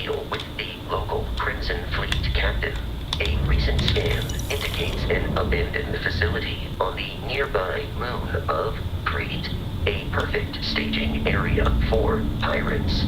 deal with the local Crimson Fleet captain. A recent scan indicates an abandoned facility on the nearby moon of Crete, a perfect staging area for pirates.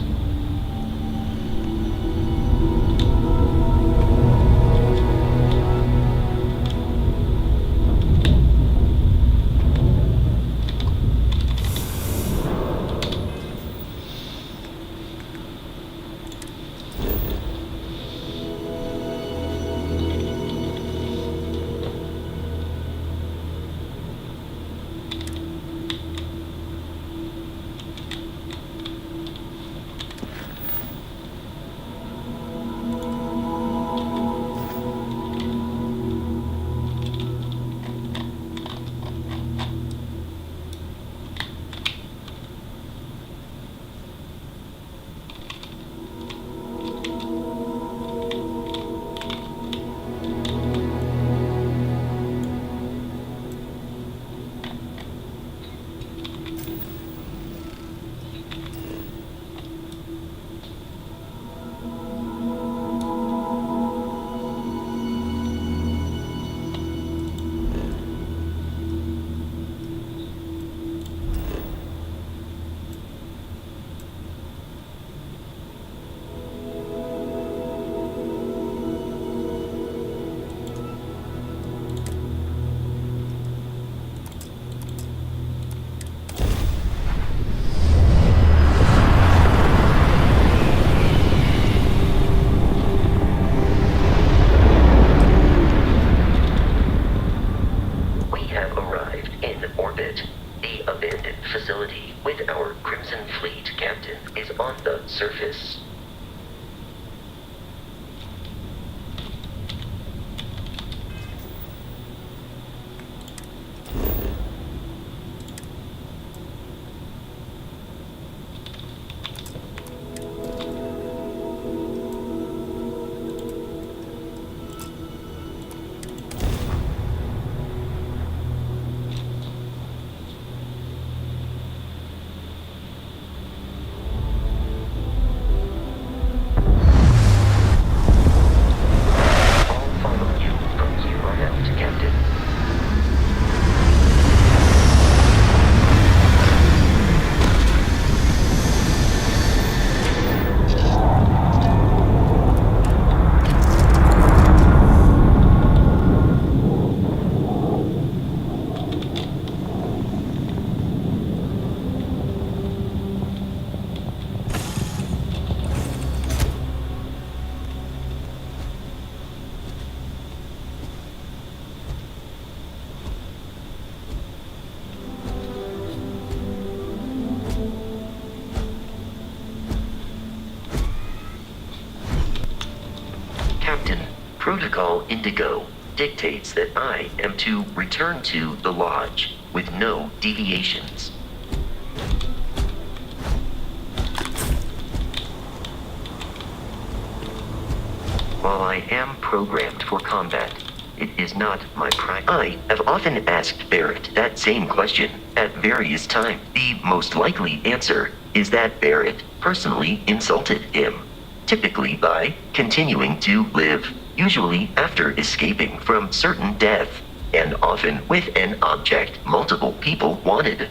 Facility with our Crimson Fleet captain is on the surface. Protocol Indigo dictates that I am to return to the lodge with no deviations. While I am programmed for combat, it is not my practice. I have often asked Barrett that same question at various times. The most likely answer is that Barrett personally insulted him, typically by continuing to live, usually after escaping from certain death, and often with an object multiple people wanted.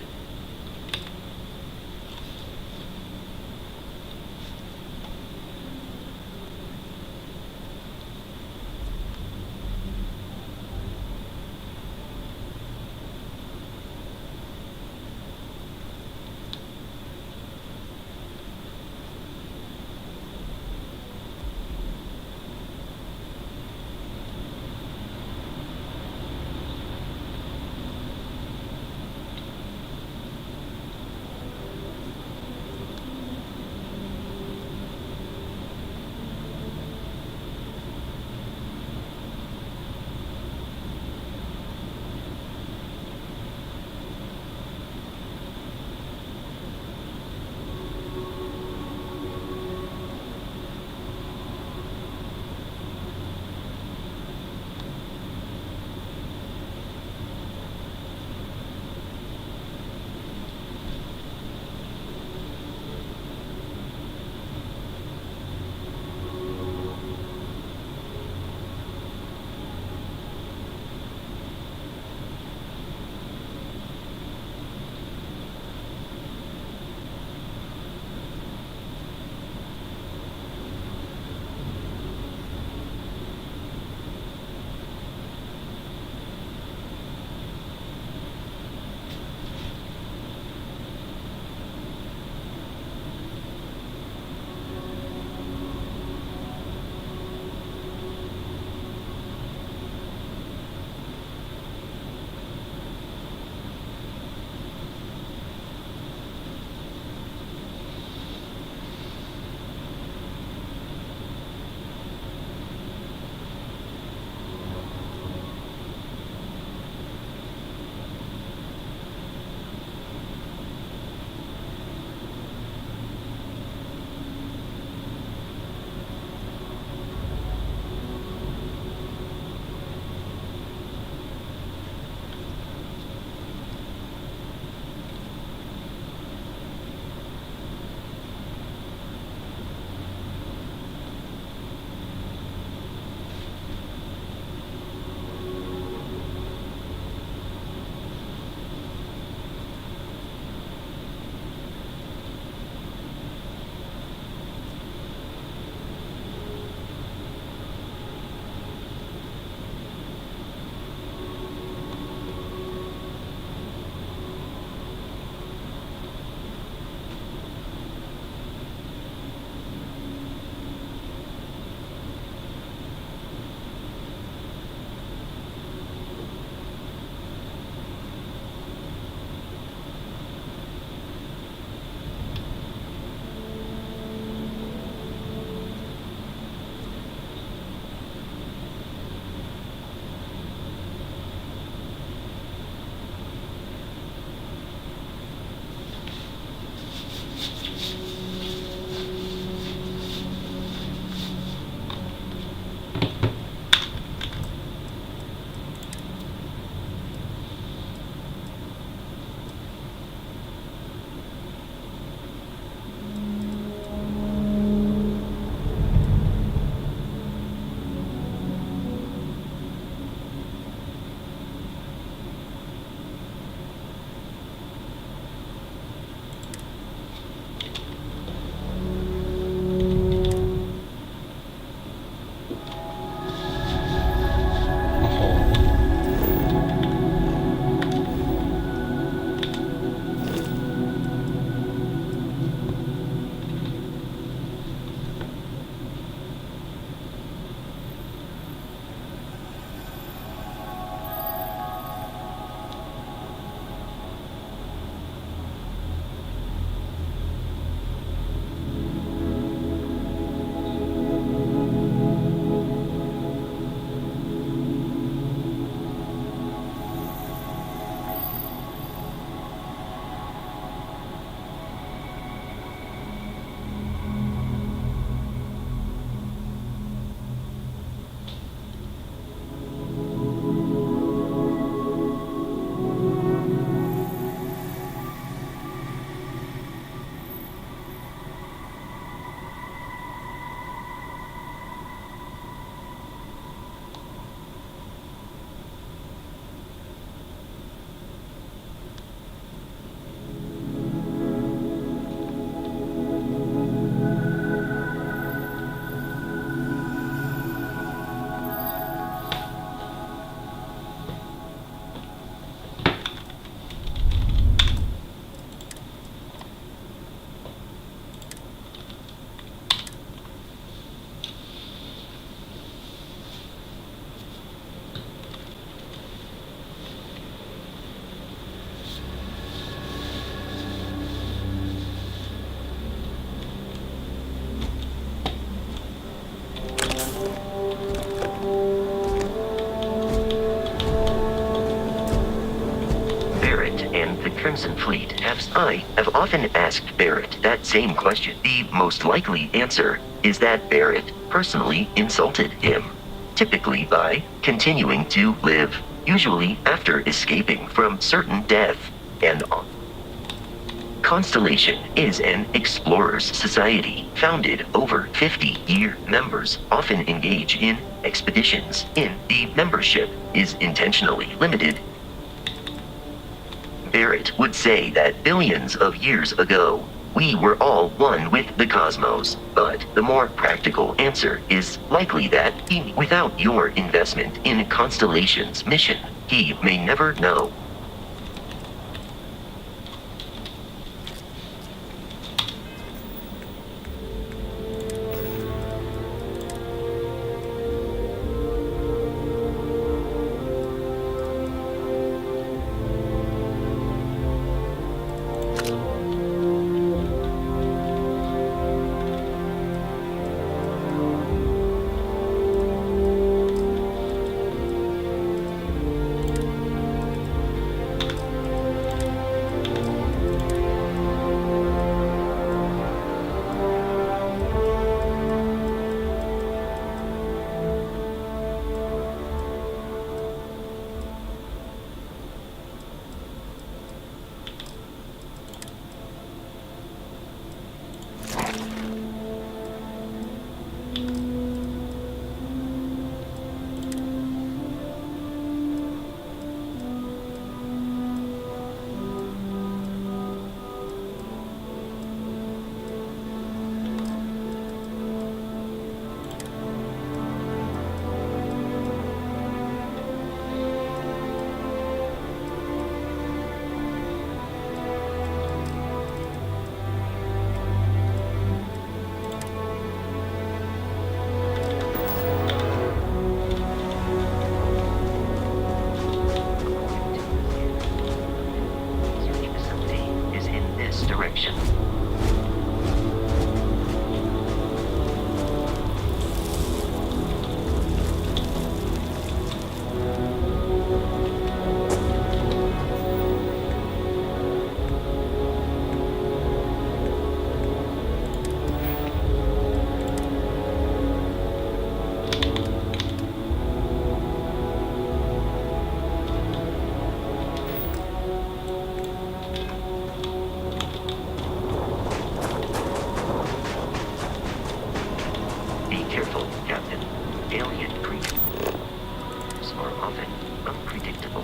Crimson Fleet I have often asked Barrett that same question. The most likely answer is that Barrett personally insulted him, typically by continuing to live, usually after escaping from certain death, and on. Constellation is an explorers society founded over 50 years. Members often engage in expeditions. The membership is intentionally limited. Barrett would say that billions of years ago, we were all one with the cosmos, but the more practical answer is likely that without your investment in Constellation's mission, he may never know. Direction. Be careful, Captain. Alien creatures are often unpredictable.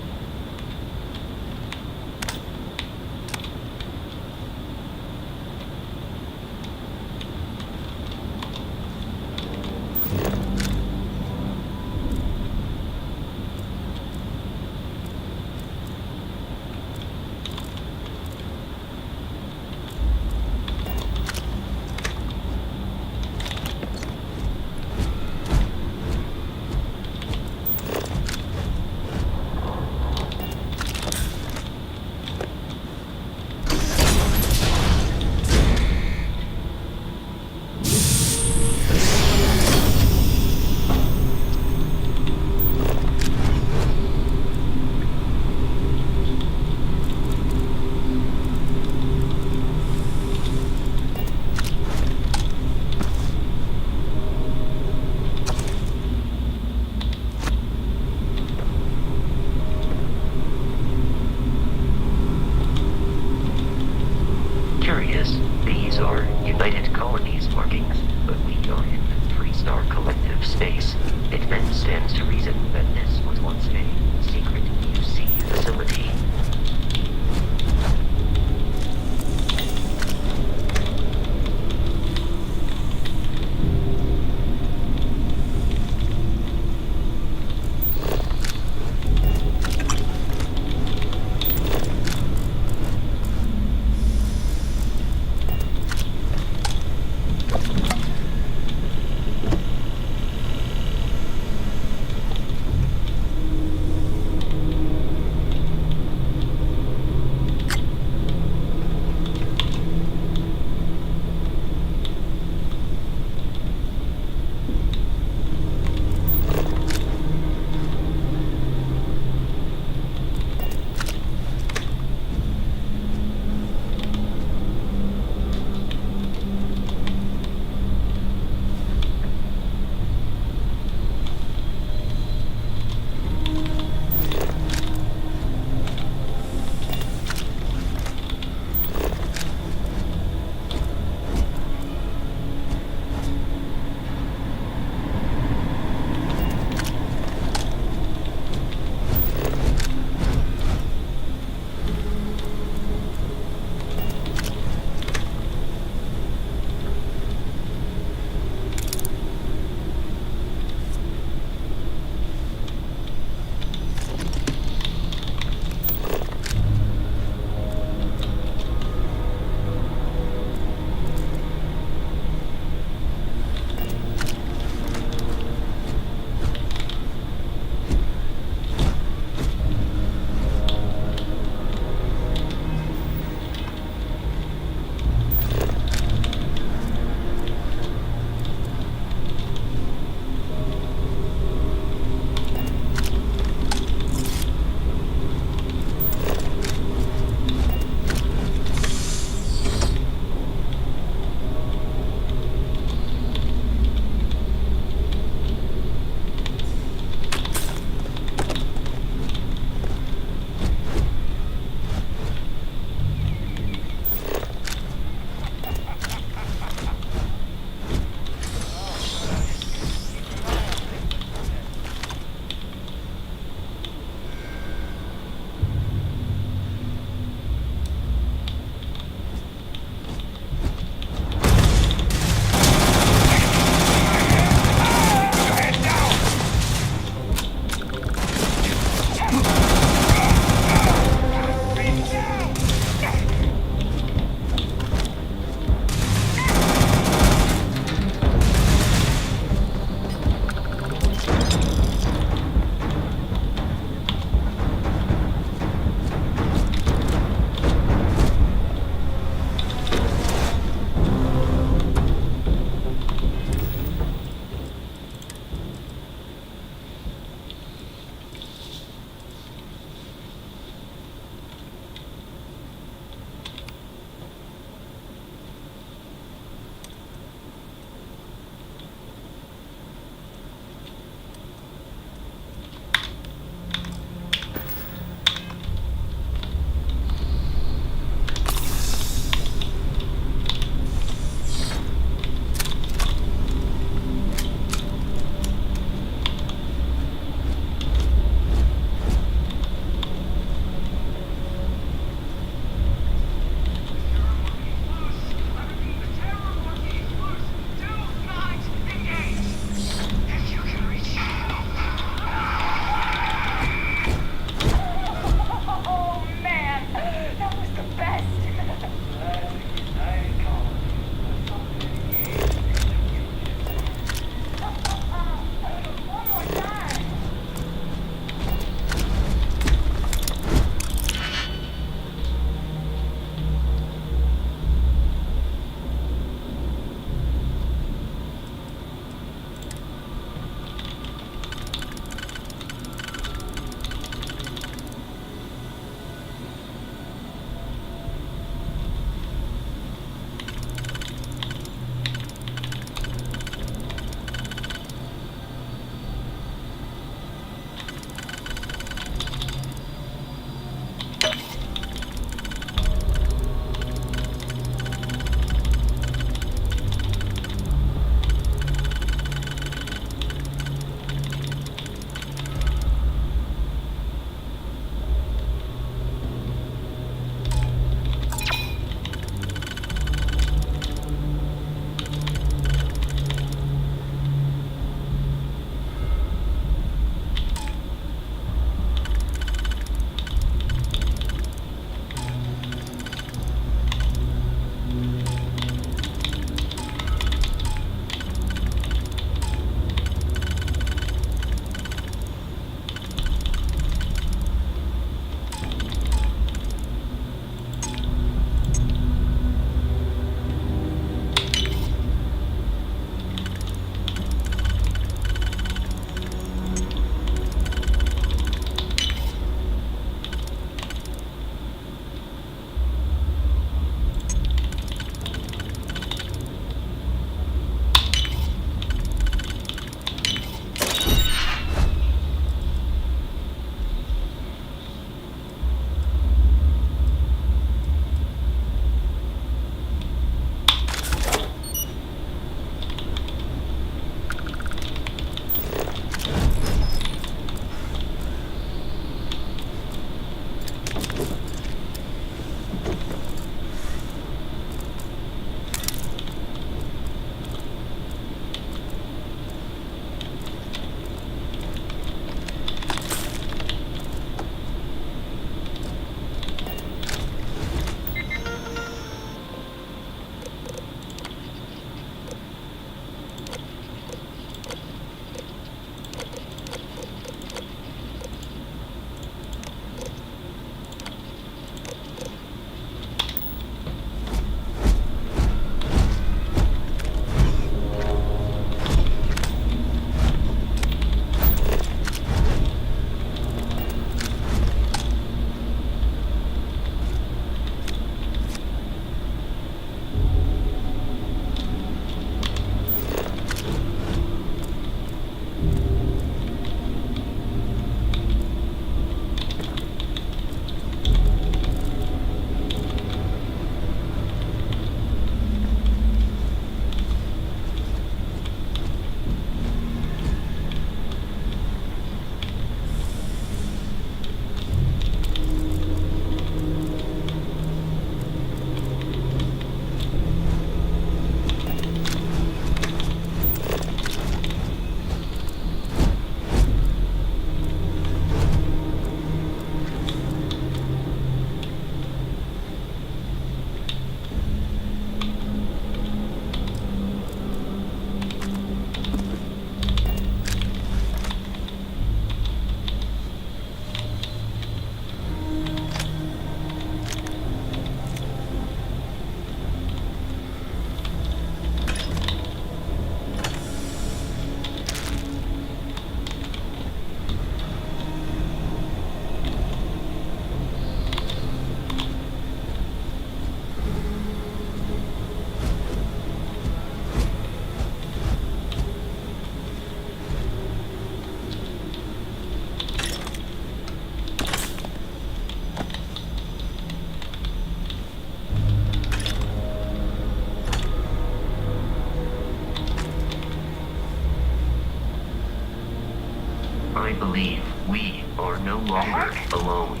are no longer alone.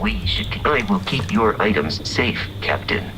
We should. I will keep your items safe, Captain.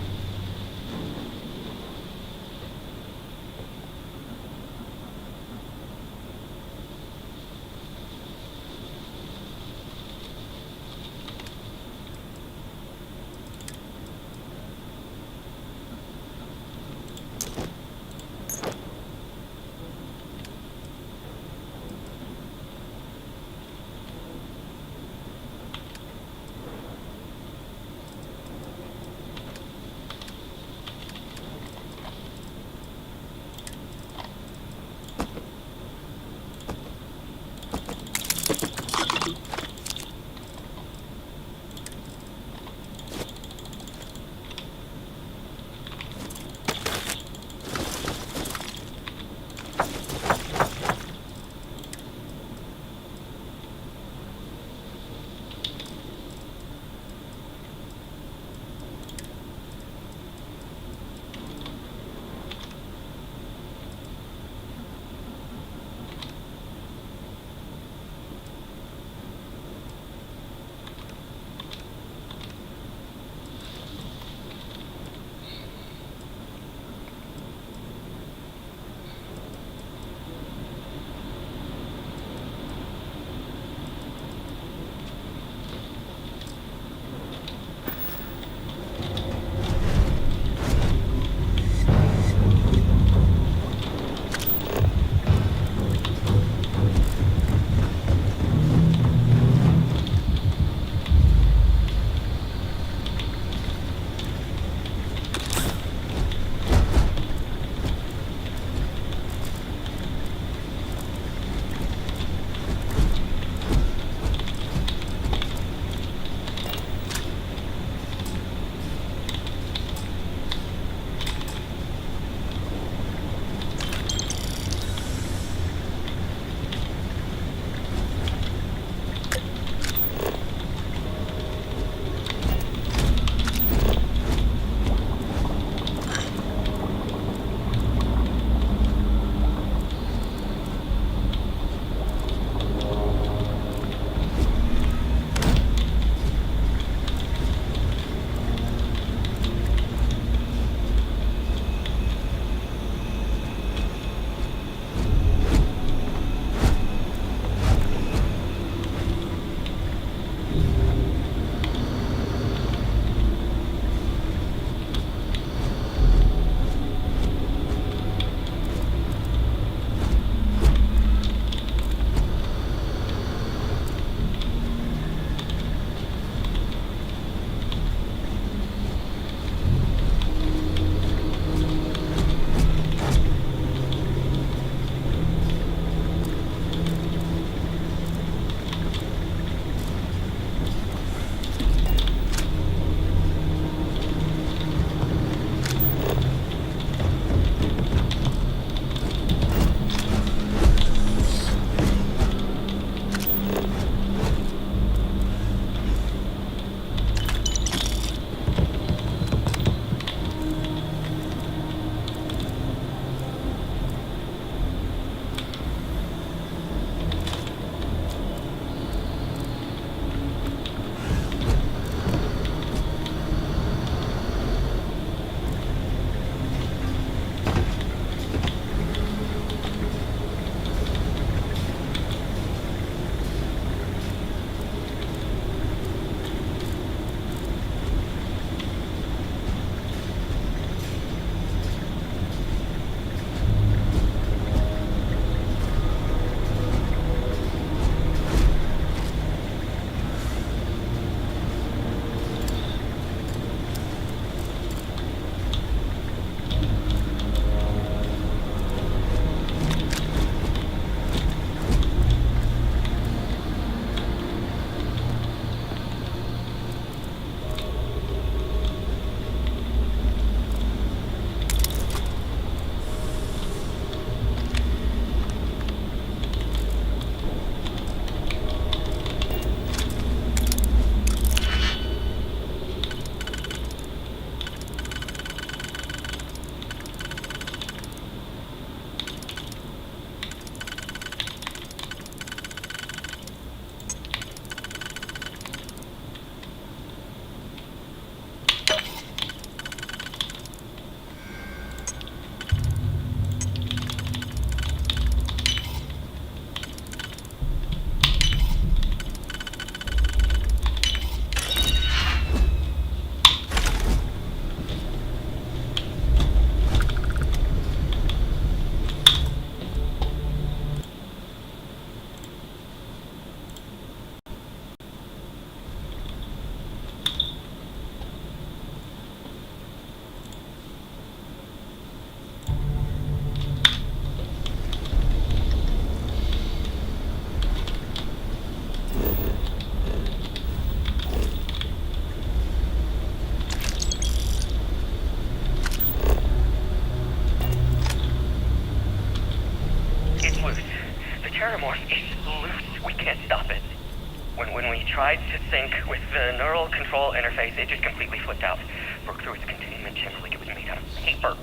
When we tried to sync with the neural control interface, it just completely flipped out. Broke through its containment chamber like it was made out of paper.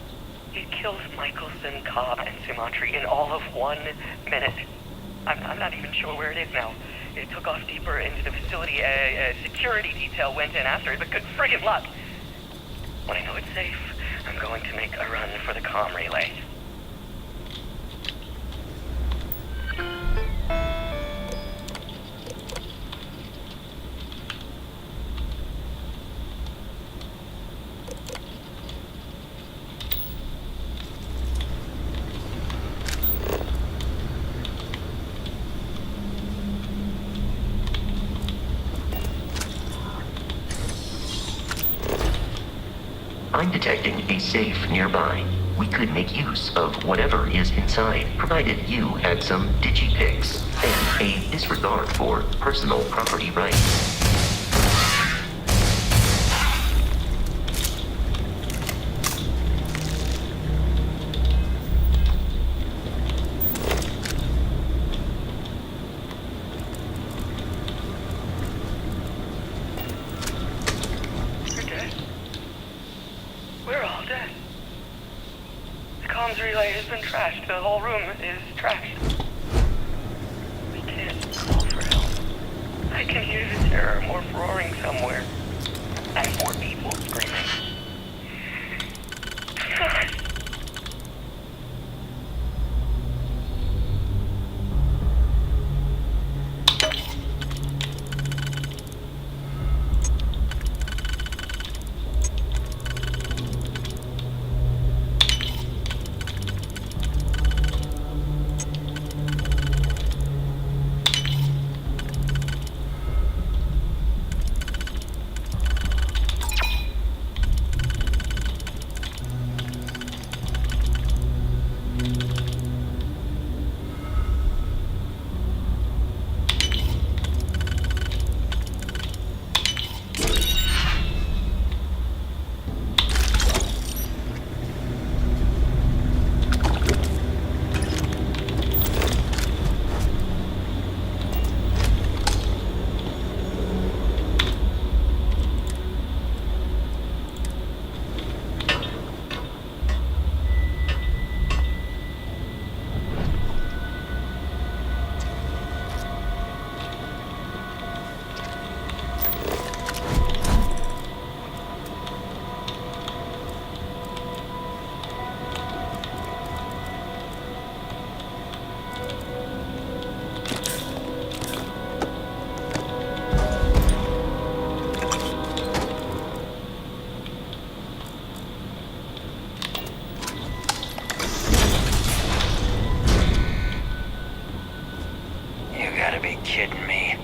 It killed Michelson, Cobb, and Sumantri in all of 1 minute. I'm not even sure where it is now. It took off deeper into the facility. A security detail went in after it, but good friggin' luck. When I know it's safe, I'm going to make a run for the comm relay. I'm detecting a safe nearby. We could make use of whatever is inside, provided you had some digipics and a disregard for personal property rights. The whole room is trashed. We can't call for help. I can hear the terror morph roaring somewhere. And more people screaming. Kidding me.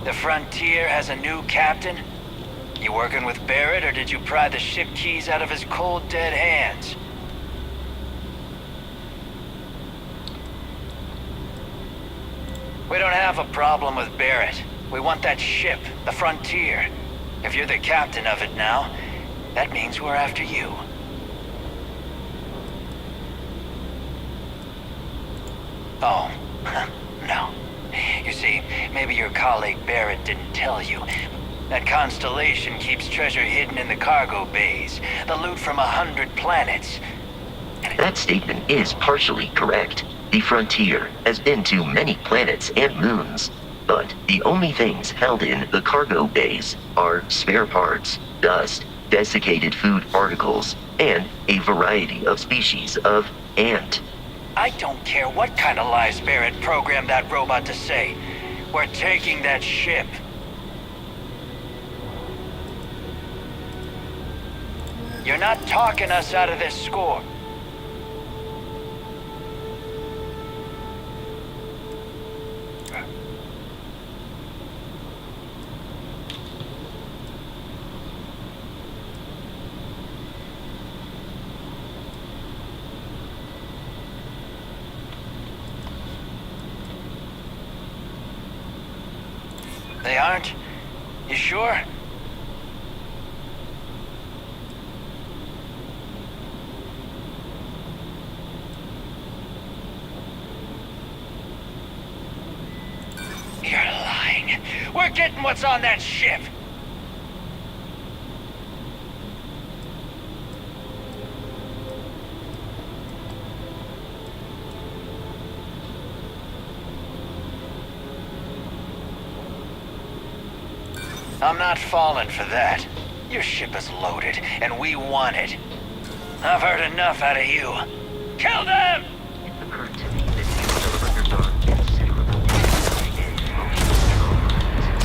The Frontier has a new captain? You working with Barrett, or did you pry the ship keys out of his cold, dead hands? We don't have a problem with Barrett. We want that ship, the Frontier. If you're the captain of it now, that means we're after you. Oh, no. You see, maybe your colleague Barrett didn't tell you. That constellation keeps treasure hidden in the cargo bays, the loot from 100 planets. That statement is partially correct. The Frontier has been to many planets and moons, but the only things held in the cargo bays are spare parts, dust, desiccated food particles, and a variety of species of ant. I don't care what kind of lies Barrett programmed that robot to say. We're taking that ship. You're not talking us out of this score. They aren't? You sure? You're lying. We're forgetting what's on that ship. I'm not falling for that. Your ship is loaded, and we want it. I've heard enough out of you. Kill them! It occurred to me that you have undergone considerable damage and emotional trauma.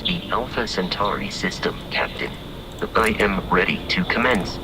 The Alpha Centauri system, Captain. I am ready to commence.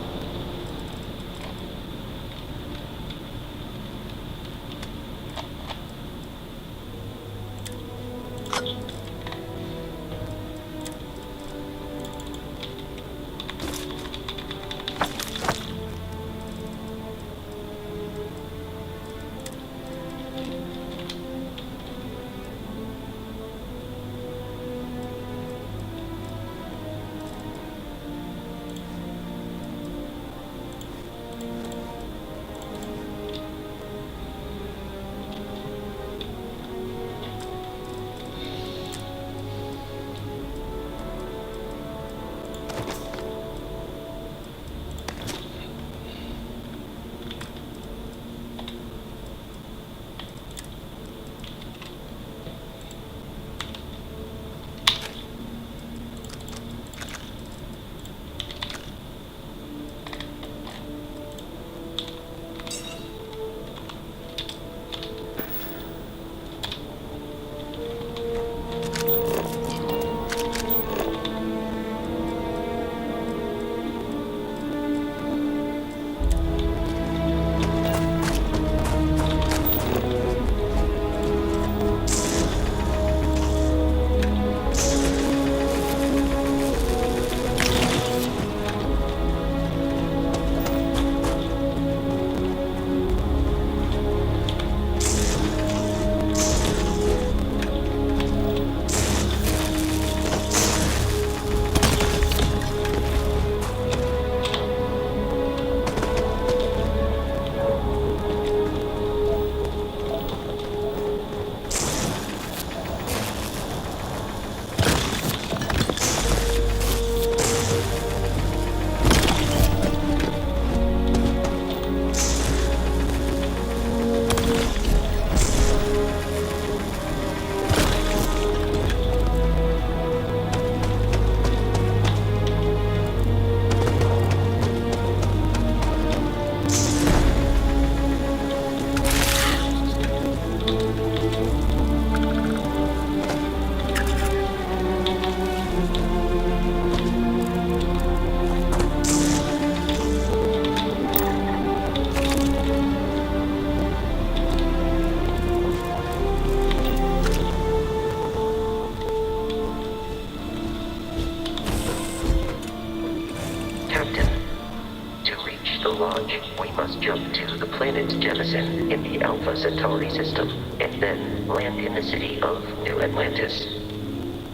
Jump to the planet Jemison in the Alpha Centauri system, and then land in the city of New Atlantis.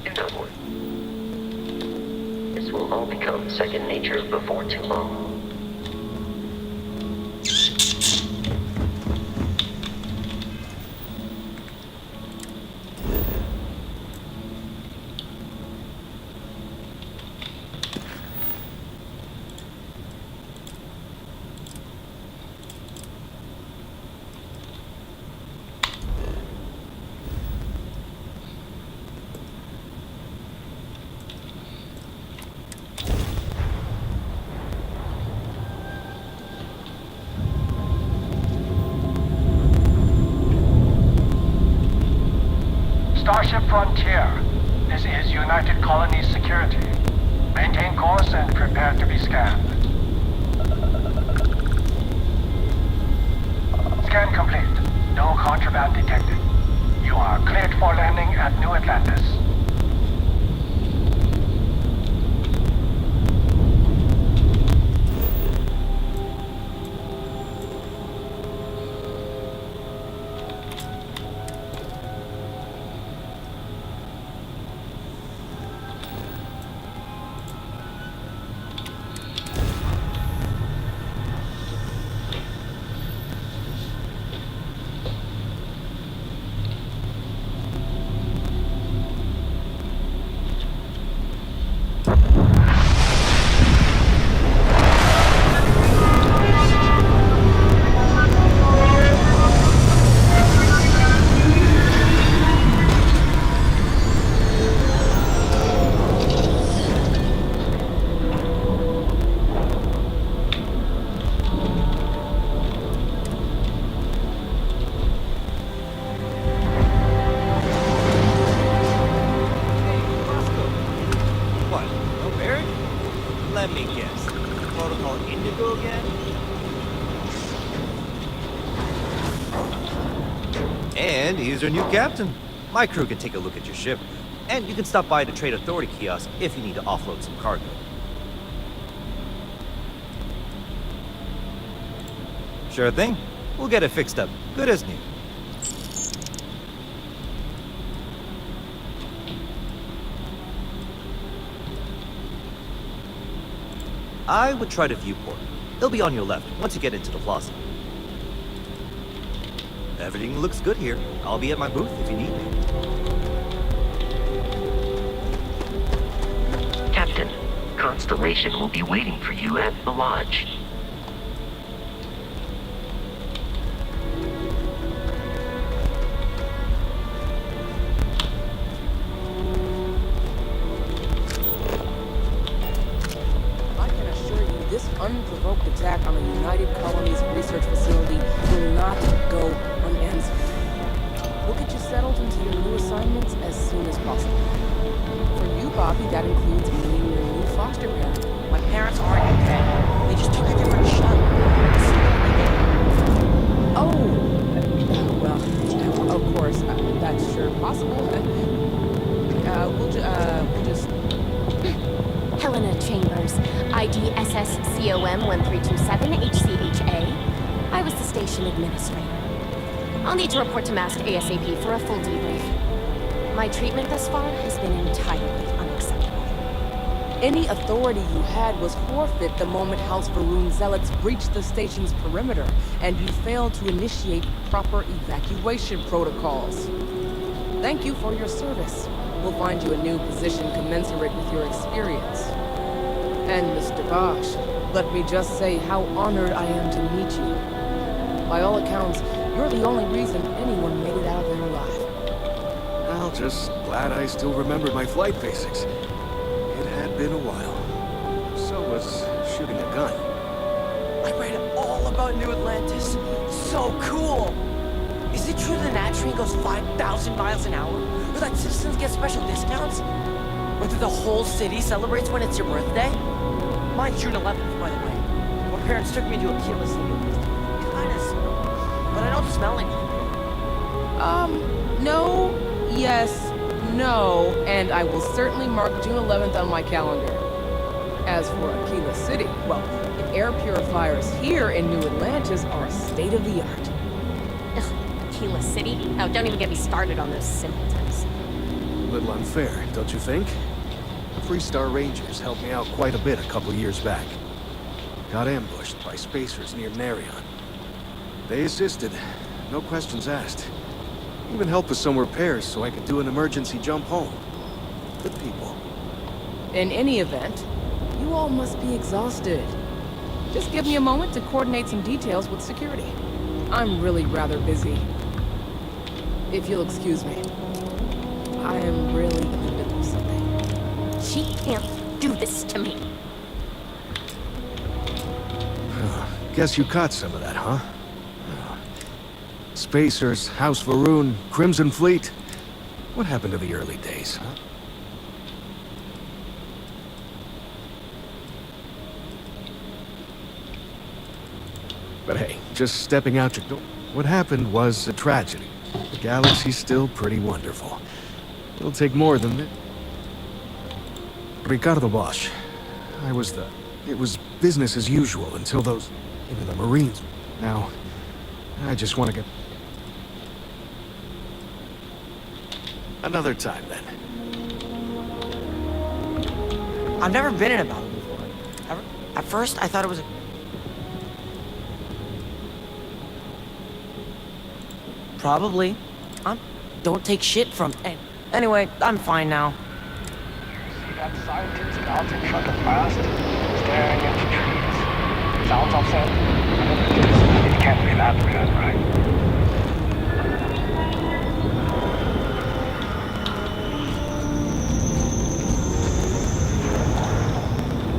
Do not worry. This will all become second nature before too long. Starship Frontier. This is United Colonies Security. Maintain course and prepare to be scanned. Scan complete. No contraband detected. You are cleared for landing at New Atlantis. What? No Barrett? Let me guess. Protocol Indigo again? And here's our new captain. My crew can take a look at your ship. And you can stop by the Trade Authority kiosk if you need to offload some cargo. Sure thing. We'll get it fixed up. Good as new. I would try the viewport. It'll be on your left once you get into the plaza. Everything looks good here. I'll be at my booth if you need me. Captain, Constellation will be waiting for you at the lodge. Unprovoked attack on the United Colonies research facility will not go unanswered. We'll get you settled into your new assignments as soon as possible. For you, Bobby, that includes meeting your new foster parent. My parents aren't UK. They just took a different shot. Oh! Well, of course, that's sure possible. We'll just... Helena Chambers, ID SSCOM 1327 HCHA. I was the station administrator. I'll need to report to Mast ASAP for a full debrief. My treatment thus far has been entirely unacceptable. Any authority you had was forfeit the moment House Varun zealots breached the station's perimeter, and you failed to initiate proper evacuation protocols. Thank you for your service. We'll find you a new position commensurate with your experience. And Mr. Bosch, let me just say how honored I am to meet you. By all accounts, you're the only reason anyone made it out of there alive. Well, just glad I still remembered my flight basics. It had been a while. So was shooting a gun. I read all about New Atlantis. So cool! Is it true the Nat train goes 5,000 miles an hour? Or that citizens get special discounts? Or that the whole city celebrates when it's your birthday? Mine's June 11th, by the way. My parents took me to a keyless city. Kinda smell, but I don't smell anything. No, yes, no, and I will certainly mark June 11th on my calendar. As for Aquila City, well, the air purifiers here in New Atlantis are state-of-the-art. Aquila City? Oh, don't even get me started on those simpletons. A little unfair, don't you think? The Freestar Rangers helped me out quite a bit a couple years back. Got ambushed by spacers near Narion. They assisted, no questions asked. Even helped with some repairs so I could do an emergency jump home. Good people. In any event, you all must be exhausted. Just give me a moment to coordinate some details with security. I'm really rather busy. If you'll excuse me. I am really in the middle of something. She can't do this to me. Guess you caught some of that, huh? Spacers, House Varun, Crimson Fleet. What happened to the early days, huh? But hey, just stepping out your door. What happened was a tragedy. The galaxy's still pretty wonderful. It'll take more than that. Ricardo Bosch. It was business as usual until those... even the Marines. Now, I just want to get... Another time, then. I've never been in a battle before. Ever. At first, I thought it was a... Probably. Don't take shit from... Anyway, I'm fine now. See that scientist out in front of Mast, staring at the trees. Sounds upset. It can't be that good, right?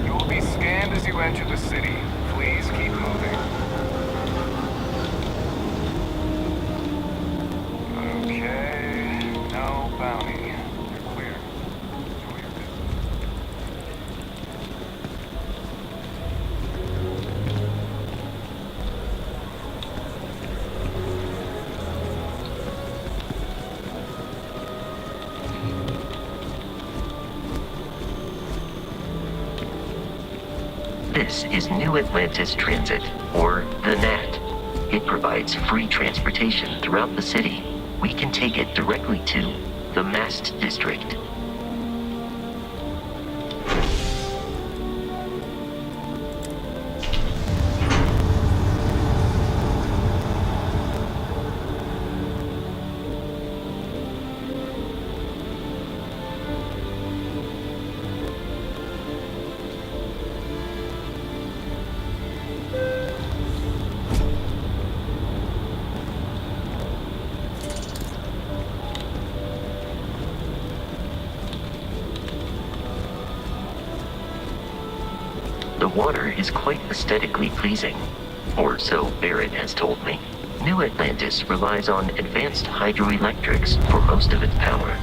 You will be scanned as you enter the city. Please keep moving. Okay, no bounty. You're clear. Enjoy your business. This is New Atlantis Transit, or the NAT. It provides free transportation throughout the city. We can take it directly to the Mast District. The water is quite aesthetically pleasing, or so Barrett has told me. New Atlantis relies on advanced hydroelectrics for most of its power.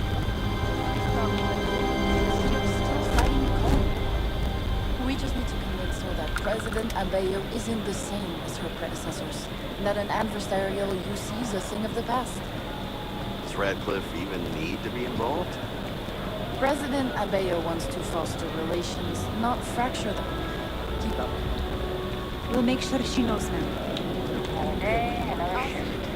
We just need to convince her that President Abeyo isn't the same as her predecessors, and that an adversarial UC is a thing of the past. Does Radcliffe even need to be involved? President Abeyo wants to foster relations, not fracture them. Keep up. We'll make sure she knows now. Another day, another shift.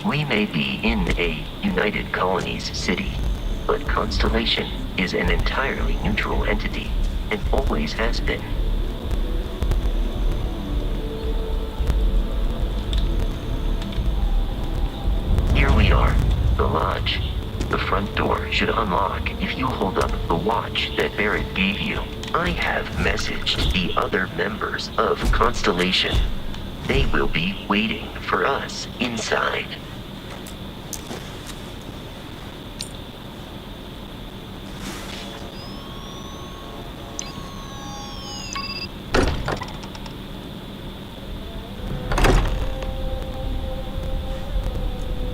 We may be in a United Colonies city, but Constellation is an entirely neutral entity, and always has been. Here we are, the lodge. The front door should unlock if you hold up the watch that Barrett gave you. I have messaged the other members of Constellation. They will be waiting for us inside.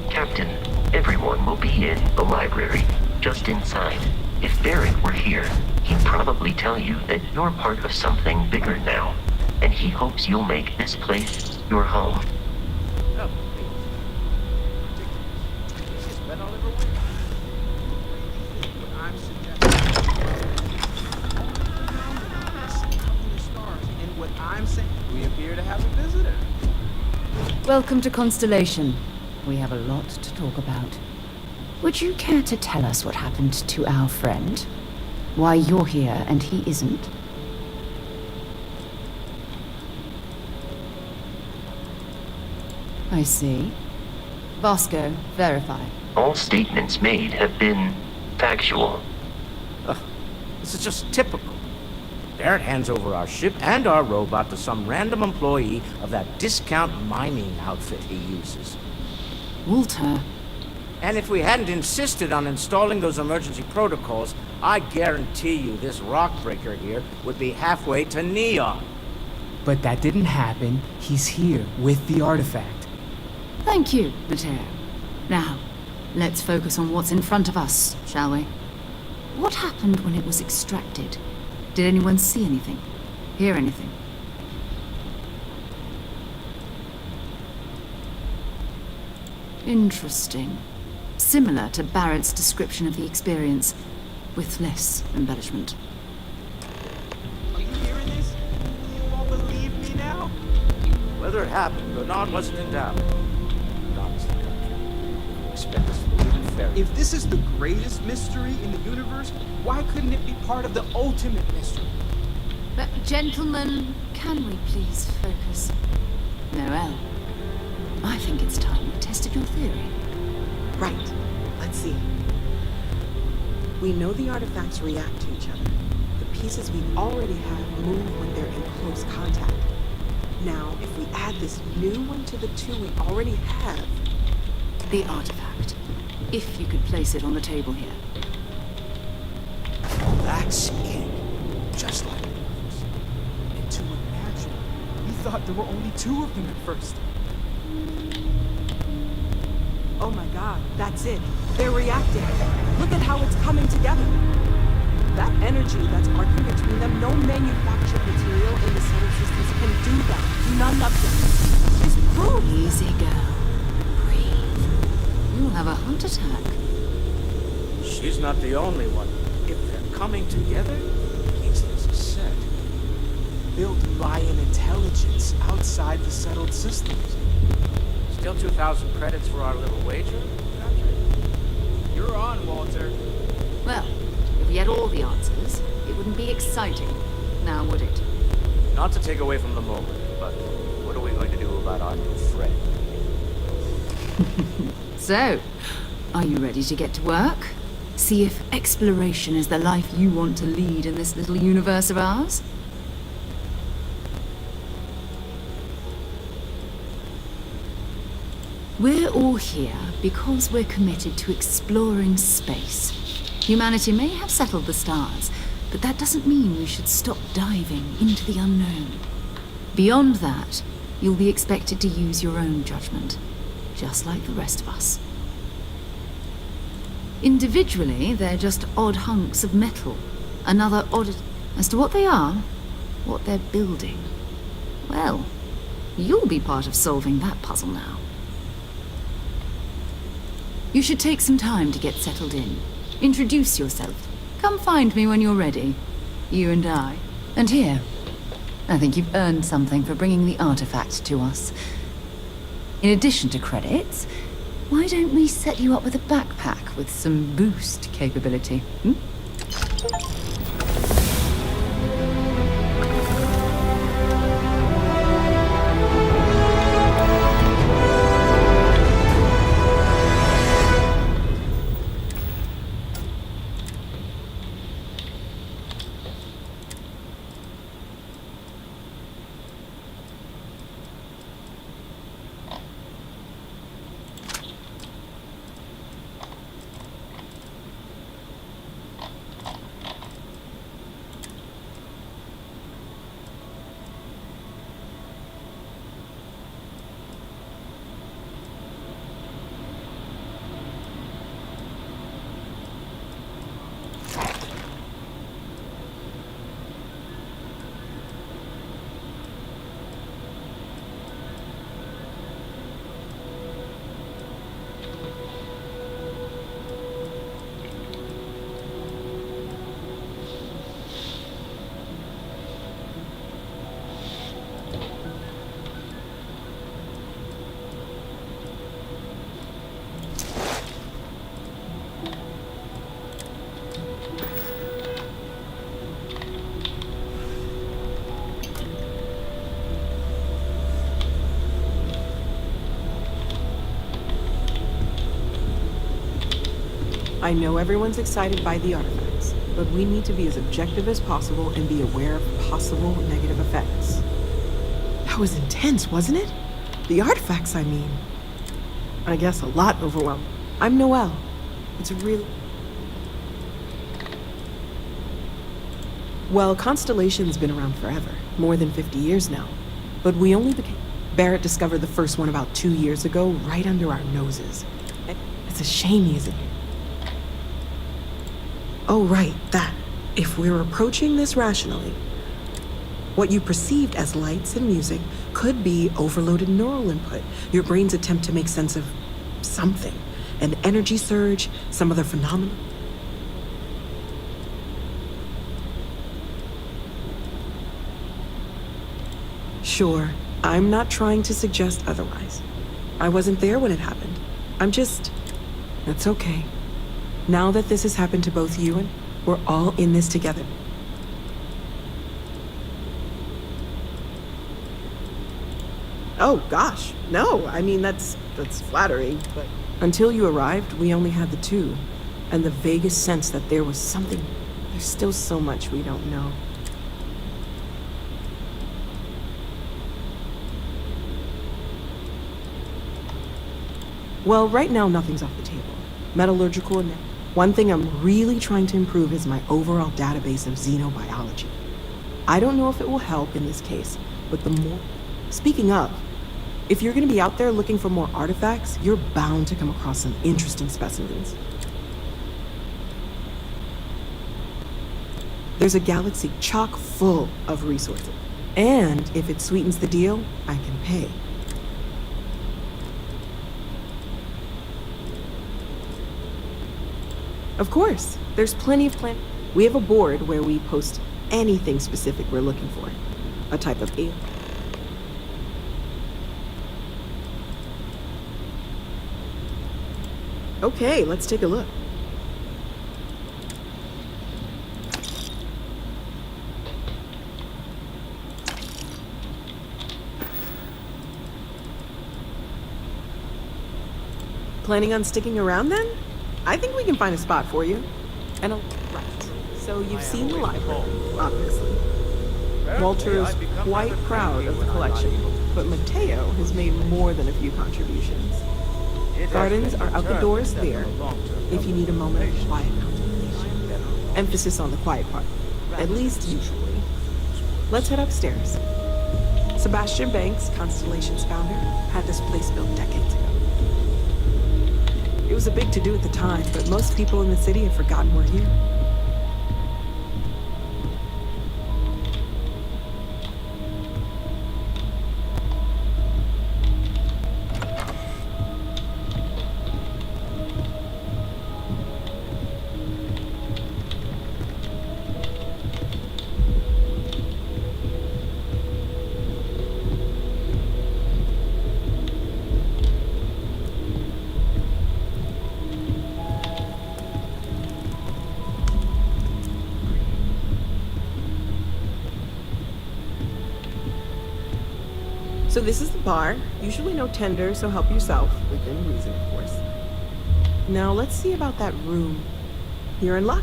Captain, everyone will be in the library, just inside. If Barrett were here, he'd probably tell you that you're part of something bigger now, and he hopes you'll make this place your home. Oh, it's been all over with. I'm suggesting and what I'm saying, we appear to have a visitor. Welcome to Constellation. We have a lot to talk about. Would you care to tell us what happened to our friend? Why you're here and he isn't? I see. Vasco, verify. All statements made have been factual. This is just typical. Barrett hands over our ship and our robot to some random employee of that discount mining outfit he uses. Walter. And if we hadn't insisted on installing those emergency protocols, I guarantee you this rock breaker here would be halfway to Neon. But that didn't happen. He's here with the artifact. Thank you, Mateo. Now, let's focus on what's in front of us, shall we? What happened when it was extracted? Did anyone see anything? Hear anything? Interesting. Similar to Barrett's description of the experience, with less embellishment. Are you hearing this? You won't believe me now? Whether it happened, Bernard wasn't in doubt. Bernard is the country. Expect us to believe in fairy. If this is the greatest mystery in the universe, why couldn't it be part of the ultimate mystery? But, gentlemen, can we please focus? Noel, I think it's time we tested your theory. Right. Let's see. We know the artifacts react to each other. The pieces we already have move when they're in close contact. Now, if we add this new one to the two we already have... The artifact. If you could place it on the table here. That's it. Just like it was. And to imagine, we thought there were only two of them at first. Oh my god, that's it. They're reacting. Look at how it's coming together. That energy that's arcing between them, no manufactured material in the solar systems can do that. None of them. It's proof. Easy, girl. Breathe. You'll have a heart attack. She's not the only one. If they're coming together, it means there's a set. Built by an intelligence outside the settled systems. Still 2,000 credits for our little wager? You're on, Walter. Well, if we had all the answers, it wouldn't be exciting. Now, would it? Not to take away from the moment, but what are we going to do about our new friend? So, are you ready to get to work? See if exploration is the life you want to lead in this little universe of ours? We're all here because we're committed to exploring space. Humanity may have settled the stars, but that doesn't mean we should stop diving into the unknown. Beyond that, you'll be expected to use your own judgment, just like the rest of us. Individually, they're just odd hunks of metal. Another odd... As to what they are, what they're building, well, you'll be part of solving that puzzle now. You should take some time to get settled in. Introduce yourself. Come find me when you're ready. You and I. And here, I think you've earned something for bringing the artifact to us. In addition to credits, why don't we set you up with a backpack with some boost capability? I know everyone's excited by the artifacts, but we need to be as objective as possible and be aware of possible negative effects. That was intense, wasn't it? The artifacts, I mean. I guess a lot overwhelming. I'm Noelle. It's a real... Well, Constellation's been around forever, more than 50 years now. But we only became... Barrett discovered the first one about 2 years ago, right under our noses. It's a shame he isn't here. Oh, right, that. If we're approaching this rationally, what you perceived as lights and music could be overloaded neural input, your brain's attempt to make sense of something. An energy surge, some other phenomenon. Sure, I'm not trying to suggest otherwise. I wasn't there when it happened. That's okay. Now that this has happened to both you and we're all in this together. Oh gosh, no, I mean that's flattering, but until you arrived, we only had the two, and the vaguest sense that there was something. There's still so much we don't know. Well, right now nothing's off the table. Metallurgical and one thing I'm really trying to improve is my overall database of xenobiology. I don't know if it will help in this case, but the more... Speaking of, if you're going to be out there looking for more artifacts, you're bound to come across some interesting specimens. There's a galaxy chock full of resources. And if it sweetens the deal, I can pay. Of course, there's plenty of We have a board where we post anything specific we're looking for. A type of alien. Okay, let's take a look. Planning on sticking around then? I think we can find a spot for you. And a right. So you've seen the library, obviously. Walter is quite proud of the collection, but Mateo has made more than a few contributions. Gardens are out the doors there, if you need a moment of quiet contemplation. Emphasis on the quiet part, at least usually. Let's head upstairs. Sebastian Banks, Constellation's founder, had this place built decades ago. It was a big to-do at the time, but most people in the city have forgotten we're here. So this is the bar. Usually no tender, so help yourself, within reason, of course. Now let's see about that room. You're in luck.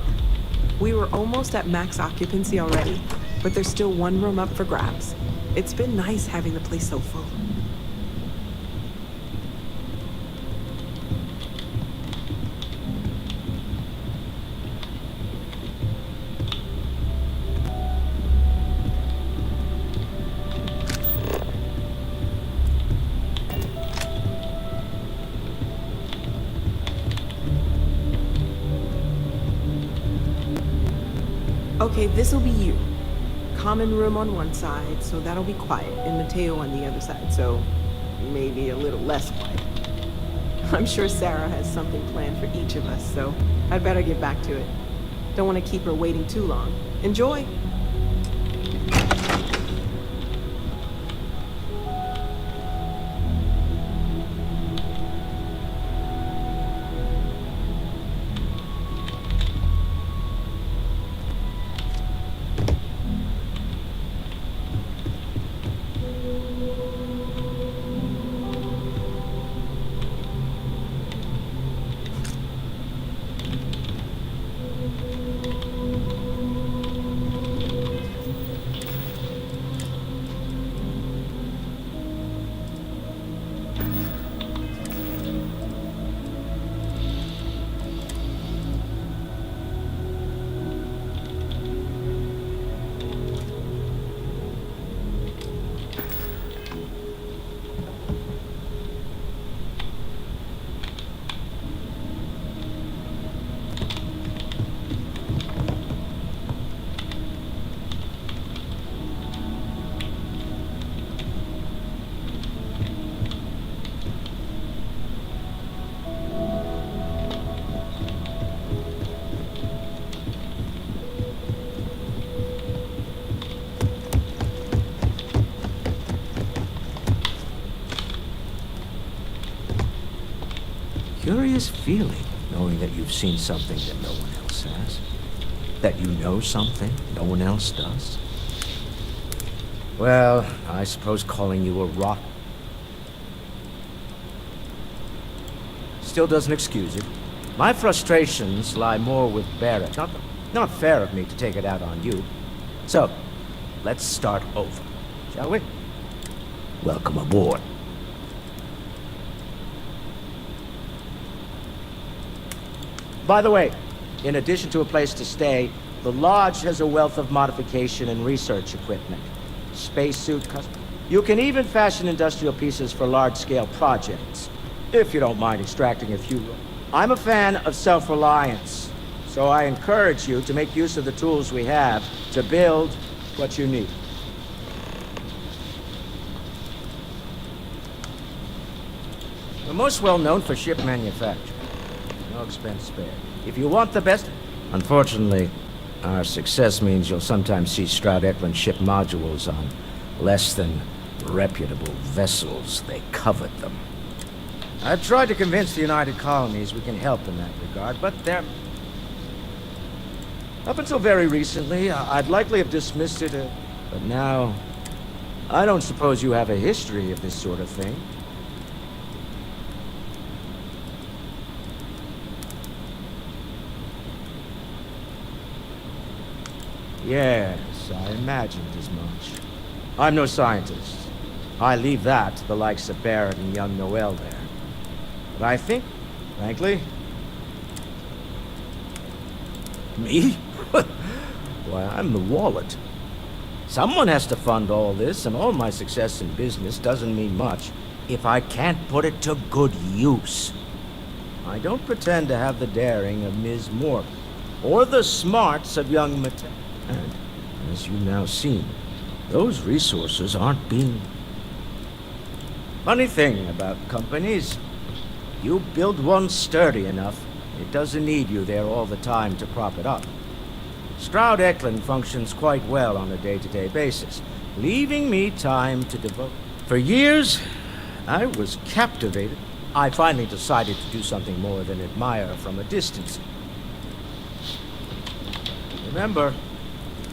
We were almost at max occupancy already, but there's still one room up for grabs. It's been nice having the place so full. Okay, this'll be you. Common room on one side, so that'll be quiet, and Mateo on the other side, so maybe a little less quiet. I'm sure Sarah has something planned for each of us, so I'd better get back to it. Don't want to keep her waiting too long. Enjoy! Curious feeling, knowing that you've seen something that no one else has. That you know something no one else does. Well, I suppose calling you a rot still doesn't excuse it. My frustrations lie more with Barrett. Not fair of me to take it out on you. So, let's start over, shall we? Welcome aboard. By the way, in addition to a place to stay, the lodge has a wealth of modification and research equipment. Spacesuit custom. You can even fashion industrial pieces for large-scale projects, if you don't mind extracting a few. I'm a fan of self-reliance, So I encourage you to make use of the tools we have to build what you need. We're most well known for ship manufacturing. No expense spared. If you want the best... Unfortunately, our success means you'll sometimes see Stroud-Eklund ship modules on less than reputable vessels. They covet them. I've tried to convince the United Colonies we can help in that regard, but they're... Up until very recently, I'd likely have dismissed it, but now... I don't suppose you have a history of this sort of thing. Yes, I imagined as much. I'm no scientist. I leave that to the likes of Barrett and young Noel there. But I think, frankly... Me? Why, I'm the wallet. Someone has to fund all this, and all my success in business doesn't mean much if I can't put it to good use. I don't pretend to have the daring of Ms. Morgan, or the smarts of young Mateo. And, as you've now seen, those resources aren't being... Funny thing about companies, you build one sturdy enough, it doesn't need you there all the time to prop it up. Stroud-Eklund functions quite well on a day-to-day basis, leaving me time to devote. For years, I was captivated. I finally decided to do something more than admire from a distance. Remember,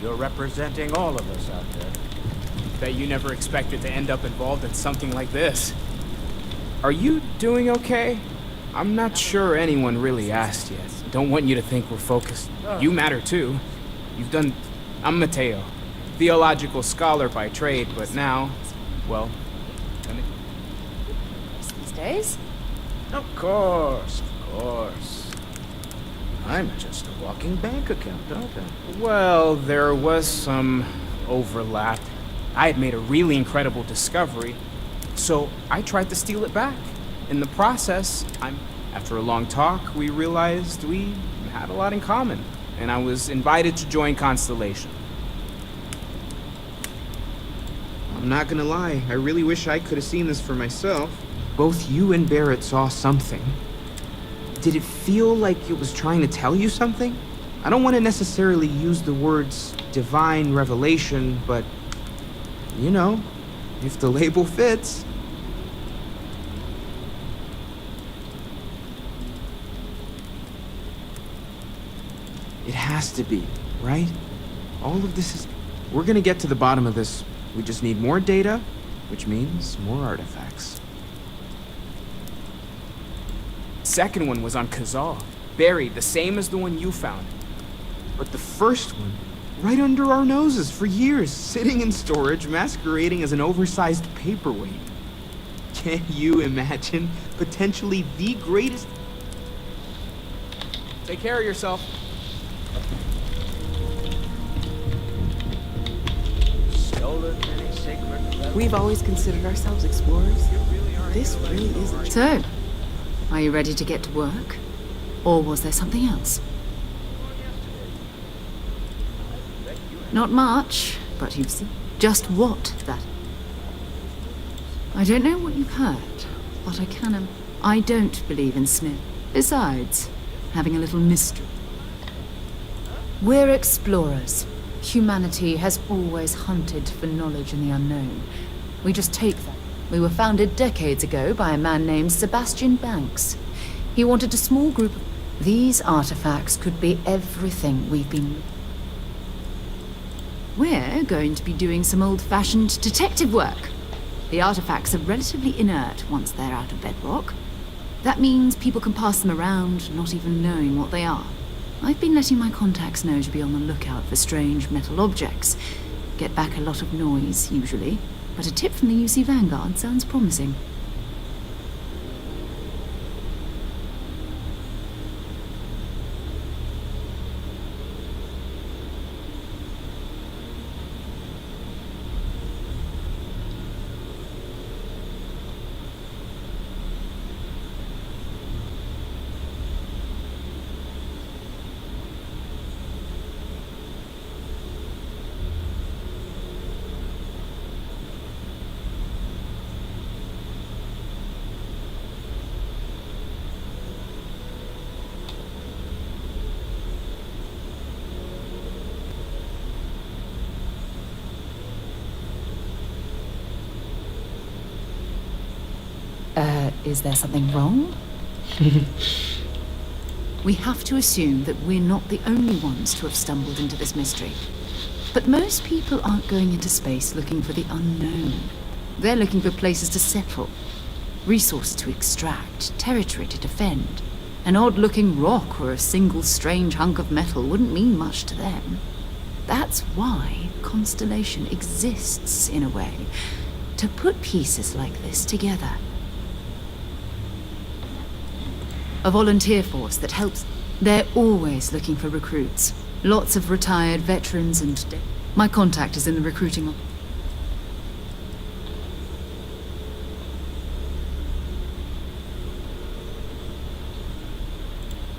you're representing all of us out there. Bet you never expected to end up involved in something like this. Are you doing okay? I'm not sure anyone really asked yet. Don't want you to think we're focused. You matter too. You've done... I'm Mateo. Theological scholar by trade, but now... well... These days? Of course. I'm just a walking bank account, aren't I? Well, there was some overlap. I had made a really incredible discovery, so I tried to steal it back. In the process, after a long talk, we realized we had a lot in common, and I was invited to join Constellation. I'm not gonna lie, I really wish I could have seen this for myself. Both you and Barrett saw something. Did it feel like it was trying to tell you something? I don't want to necessarily use the words divine revelation, but, you know, if the label fits. It has to be, right? All of this is... We're gonna get to the bottom of this. We just need more data, which means more artifacts. Second one was on Kazal, buried, the same as the one you found. But the first one, right under our noses for years, sitting in storage, masquerading as an oversized paperweight. Can you imagine potentially the greatest... Take care of yourself. We've always considered ourselves explorers. This really isn't. So, are you ready to get to work? Or was there something else? Not much, but you've seen just what that... I don't know what you've heard, but I don't believe in Smith. Besides, having a little mystery. We're explorers. Humanity has always hunted for knowledge in the unknown. We just take that. We were founded decades ago by a man named Sebastian Banks. He wanted a small group of... These artifacts could be everything we've been... We're going to be doing some old-fashioned detective work. The artifacts are relatively inert once they're out of bedrock. That means people can pass them around, not even knowing what they are. I've been letting my contacts know to be on the lookout for strange metal objects. Get back a lot of noise, usually. But a tip from the UC Vanguard sounds promising. Is there something wrong? We have to assume that we're not the only ones to have stumbled into this mystery. But most people aren't going into space looking for the unknown. They're looking for places to settle, resources to extract, territory to defend. An odd-looking rock or a single strange hunk of metal wouldn't mean much to them. That's why Constellation exists, in a way, to put pieces like this together. A volunteer force that helps. They're always looking for recruits. Lots of retired veterans and... My contact is in the recruiting...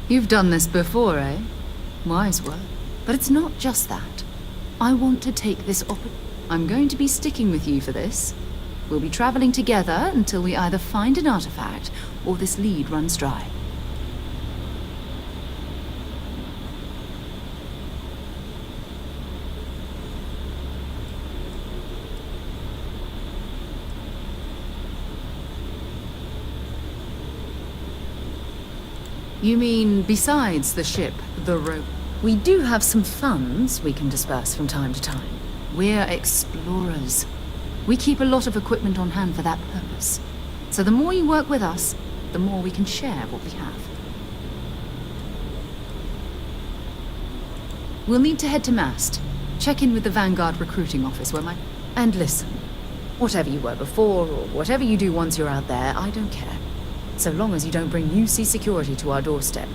You've done this before, eh? Wise word. But it's not just that. I want to take this I'm going to be sticking with you for this. We'll be traveling together until we either find an artifact or this lead runs dry. You mean besides the ship, the rope? We do have some funds we can disperse from time to time. We're explorers. We keep a lot of equipment on hand for that purpose. So the more you work with us, the more we can share what we have. We'll need to head to Mast. Check in with the Vanguard recruiting office where And listen, whatever you were before, or whatever you do once you're out there, I don't care. So long as you don't bring UC security to our doorstep.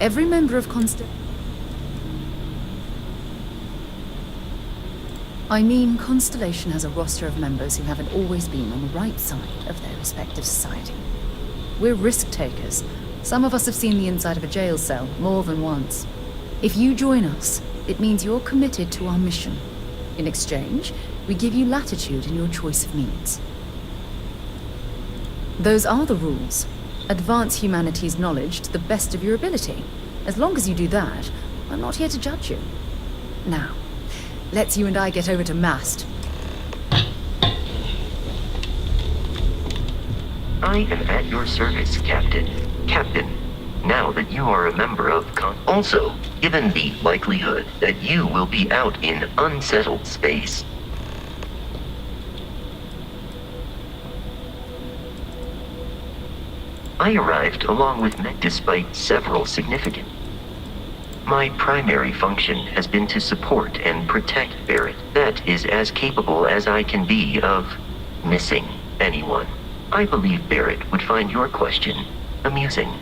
Every member of Constellation has a roster of members who haven't always been on the right side of their respective society. We're risk takers. Some of us have seen the inside of a jail cell more than once. If you join us, it means you're committed to our mission. In exchange, we give you latitude in your choice of means. Those are the rules. Advance humanity's knowledge to the best of your ability. As long as you do that, I'm not here to judge you. Now, let's you and I get over to Mast. I am at your service, Captain. Captain, now that you are a member of Also, given the likelihood that you will be out in unsettled space, I arrived along with Meg despite several significant. My primary function has been to support and protect Barrett. That is as capable as I can be of missing anyone. I believe Barrett would find your question amusing.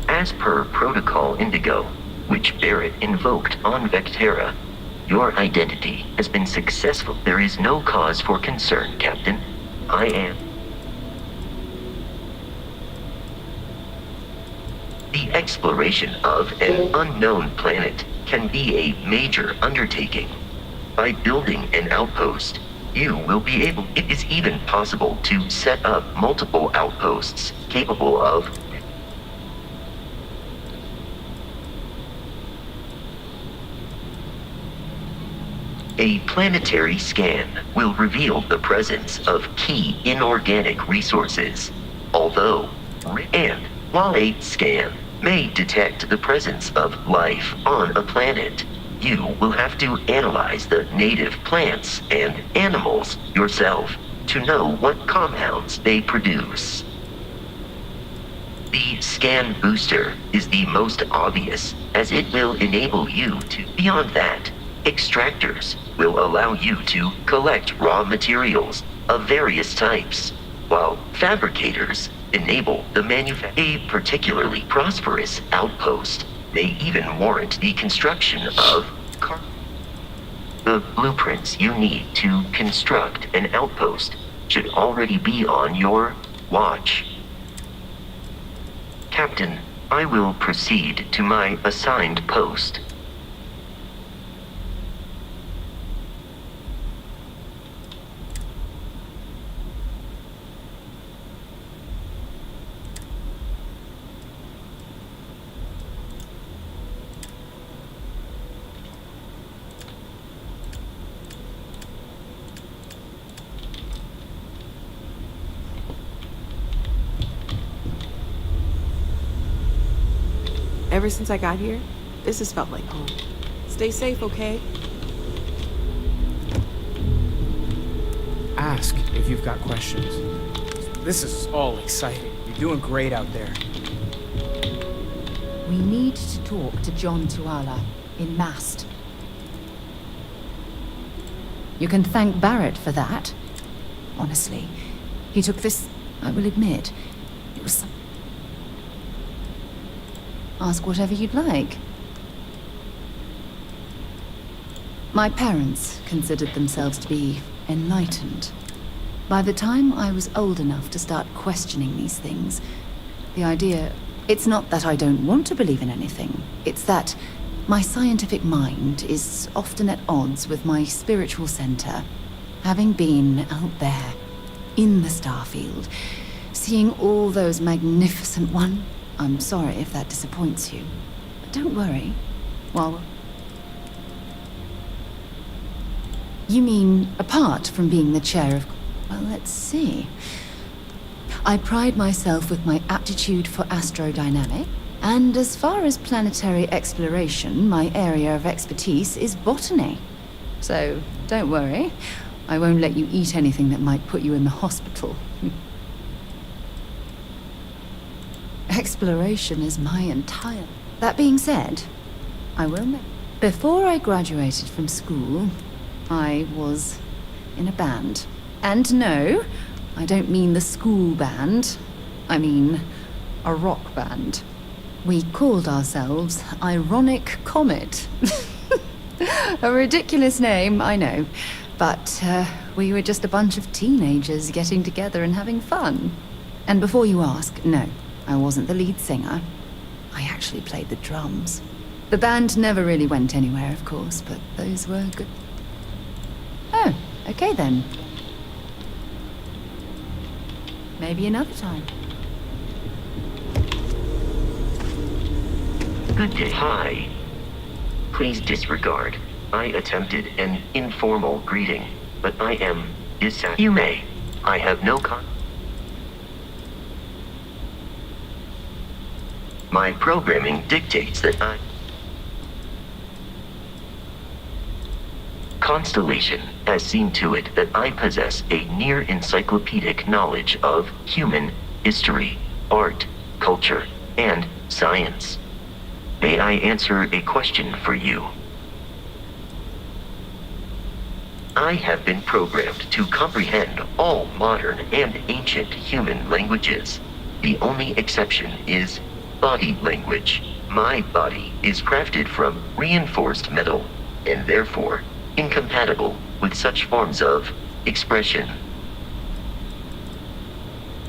As per Protocol Indigo, which Barrett invoked on Vectera, your identity has been successful. There is no cause for concern, Captain. I am. The exploration of an unknown planet can be a major undertaking. By building an outpost, you will be able. It is even possible to set up multiple outposts capable of. A planetary scan will reveal the presence of key inorganic resources, although, while a scan may detect the presence of life on a planet, you will have to analyze the native plants and animals yourself to know what compounds they produce. The scan booster is the most obvious, as it will enable you to. Beyond that, extractors will allow you to collect raw materials of various types, while fabricators enable the A particularly prosperous outpost may even warrant the construction of The blueprints you need to construct an outpost should already be on your watch. Captain, I will proceed to my assigned post. Ever since I got here, this has felt like home. Stay safe, okay? Ask if you've got questions. This is all exciting. You're doing great out there. We need to talk to John Tuala in Mast. You can thank Barrett for that. Honestly, he took this, I will admit, it was some... Ask whatever you'd like. My parents considered themselves to be enlightened. By the time I was old enough to start questioning these things, the idea... It's not that I don't want to believe in anything. It's that my scientific mind is often at odds with my spiritual center. Having been out there, in the Starfield, seeing all those magnificent I'm sorry if that disappoints you. But don't worry. Well... You mean, apart from being the chair of... Well, let's see. I pride myself with my aptitude for astrodynamics, and as far as planetary exploration, my area of expertise is botany. So, don't worry. I won't let you eat anything that might put you in the hospital. Exploration is my entire... That being said, I will make... Before I graduated from school, I was in a band. And no, I don't mean the school band. I mean a rock band. We called ourselves Ironic Comet. A ridiculous name, I know. But we were just a bunch of teenagers getting together and having fun. And before you ask, no, I wasn't the lead singer. I actually played the drums. The band never really went anywhere, of course, but those were good. Oh, okay then. Maybe another time. Good day. Hi. Please disregard. I attempted an informal greeting, but I am You may. I have no My programming dictates that Constellation has seen to it that I possess a near encyclopedic knowledge of human history, art, culture, and science. May I answer a question for you? I have been programmed to comprehend all modern and ancient human languages. The only exception is body language. My body is crafted from reinforced metal, and therefore incompatible with such forms of expression.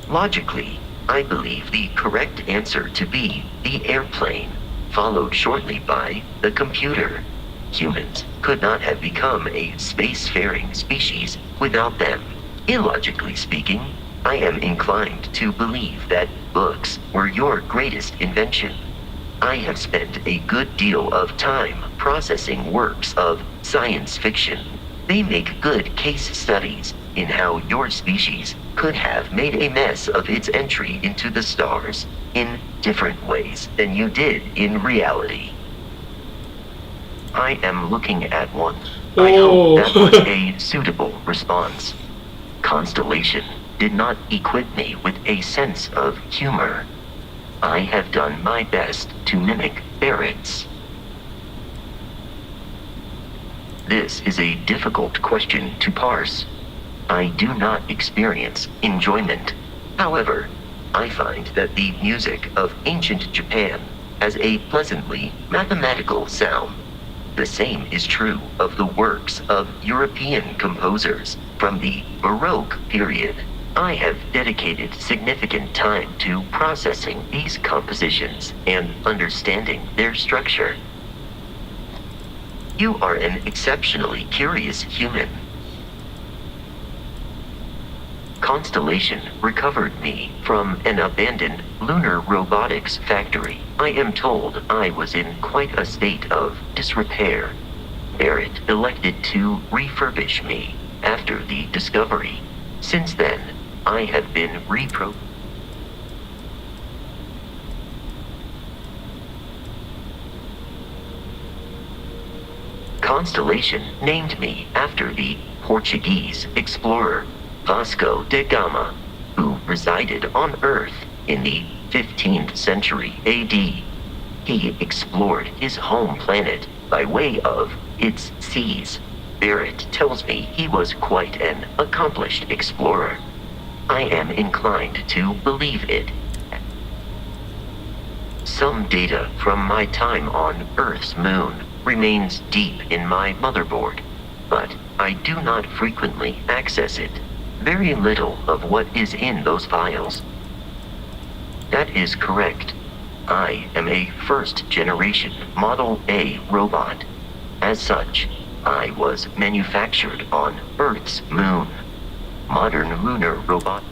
Logically, I believe the correct answer to be the airplane, followed shortly by the computer. Humans could not have become a spacefaring species without them. Illogically speaking, I am inclined to believe that books were your greatest invention. I have spent a good deal of time processing works of science fiction. They make good case studies in how your species could have made a mess of its entry into the stars in different ways than you did in reality. I am looking at one. I hope that was a suitable response. Constellation did not equip me with a sense of humor. I have done my best to mimic Barrett's. This is a difficult question to parse. I do not experience enjoyment. However, I find that the music of ancient Japan has a pleasantly mathematical sound. The same is true of the works of European composers from the Baroque period. I have dedicated significant time to processing these compositions and understanding their structure. You are an exceptionally curious human. Constellation recovered me from an abandoned lunar robotics factory. I am told I was in quite a state of disrepair. Barrett elected to refurbish me after the discovery. Since then, I have been constellation named me after the Portuguese explorer Vasco da Gama, who resided on Earth in the 15th century AD. He explored his home planet by way of its seas. Barrett tells me he was quite an accomplished explorer. I am inclined to believe it. Some data from my time on Earth's moon remains deep in my motherboard, but I do not frequently access it. Very little of what is in those files. That is correct. I am a first-generation Model A robot. As such, I was manufactured on Earth's moon. Modern lunar robot.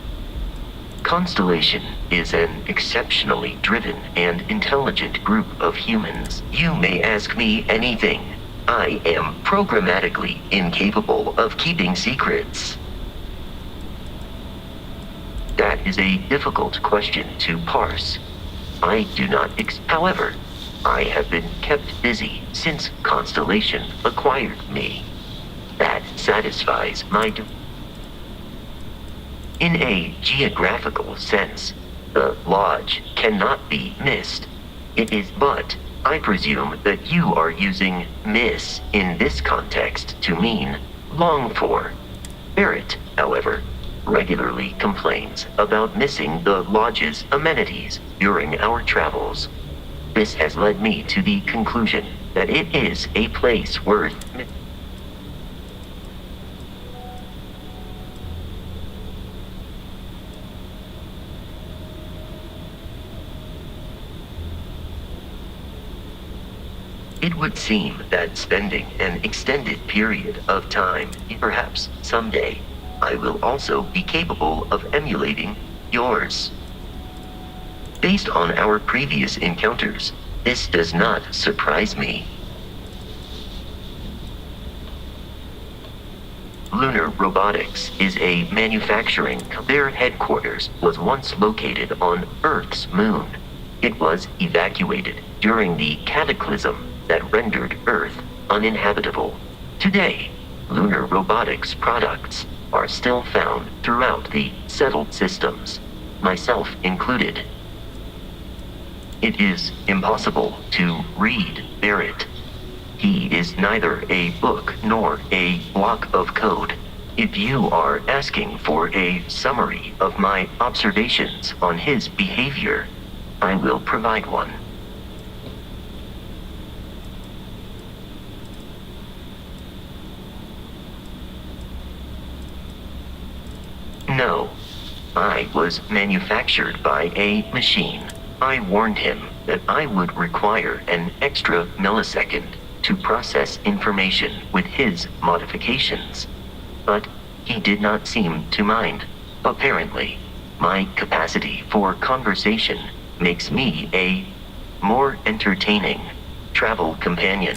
Constellation is an exceptionally driven and intelligent group of humans. You may ask me anything. I am programmatically incapable of keeping secrets. That is a difficult question to parse. I do not however, I have been kept busy since Constellation acquired me. That satisfies my In a geographical sense, the Lodge cannot be missed. It is but, I presume that you are using miss in this context to mean long for. Barrett, however, regularly complains about missing the Lodge's amenities during our travels. This has led me to the conclusion that it is a place worth It would seem that spending an extended period of time, perhaps someday, I will also be capable of emulating yours. Based on our previous encounters, this does not surprise me. Lunar Robotics is a manufacturing company. Their headquarters was once located on Earth's moon. It was evacuated during the cataclysm that rendered Earth uninhabitable. Today, Lunar Robotics products are still found throughout the settled systems, myself included. It is impossible to read Barrett. He is neither a book nor a block of code. If you are asking for a summary of my observations on his behavior, I will provide one. No. I was manufactured by a machine. I warned him that I would require an extra millisecond to process information with his modifications. But he did not seem to mind. Apparently, my capacity for conversation makes me a more entertaining travel companion.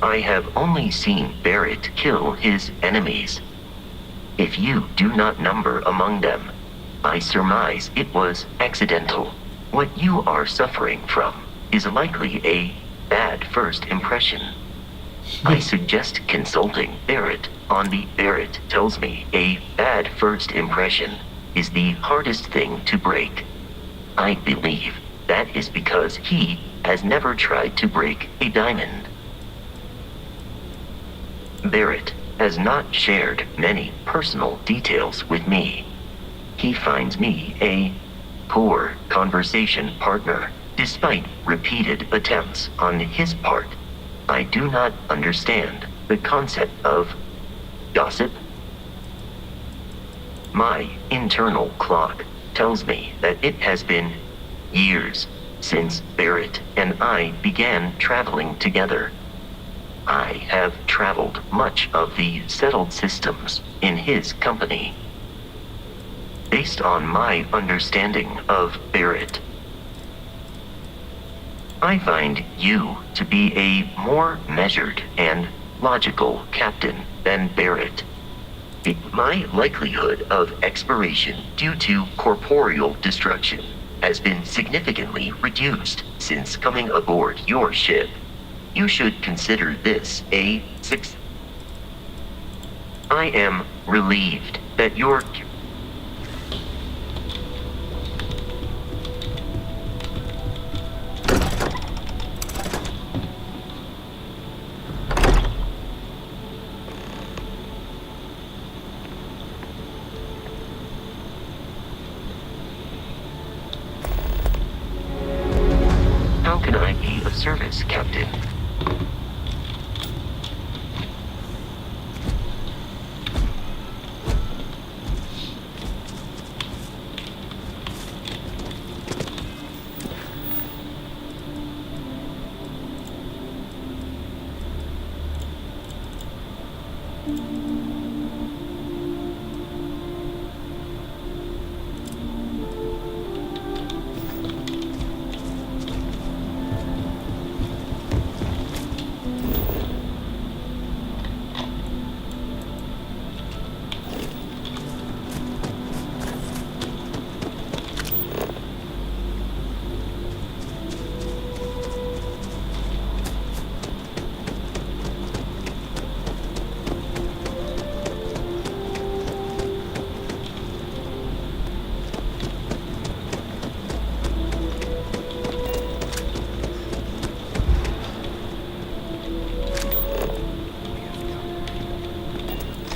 I have only seen Barrett kill his enemies. If you do not number among them, I surmise it was accidental. What you are suffering from is likely a bad first impression. I suggest consulting Barrett on the Barrett tells me a bad first impression is the hardest thing to break. I believe that is because he has never tried to break a diamond. Barrett has not shared many personal details with me. He finds me a poor conversation partner, despite repeated attempts on his part. I do not understand the concept of gossip. My internal clock tells me that it has been years since Barrett and I began traveling together. I have traveled much of the settled systems in his company. Based on my understanding of Barrett, I find you to be a more measured and logical captain than Barrett. My likelihood of expiration due to corporeal destruction has been significantly reduced since coming aboard your ship. You should consider this a success. I am relieved that your How can I be of service, Captain?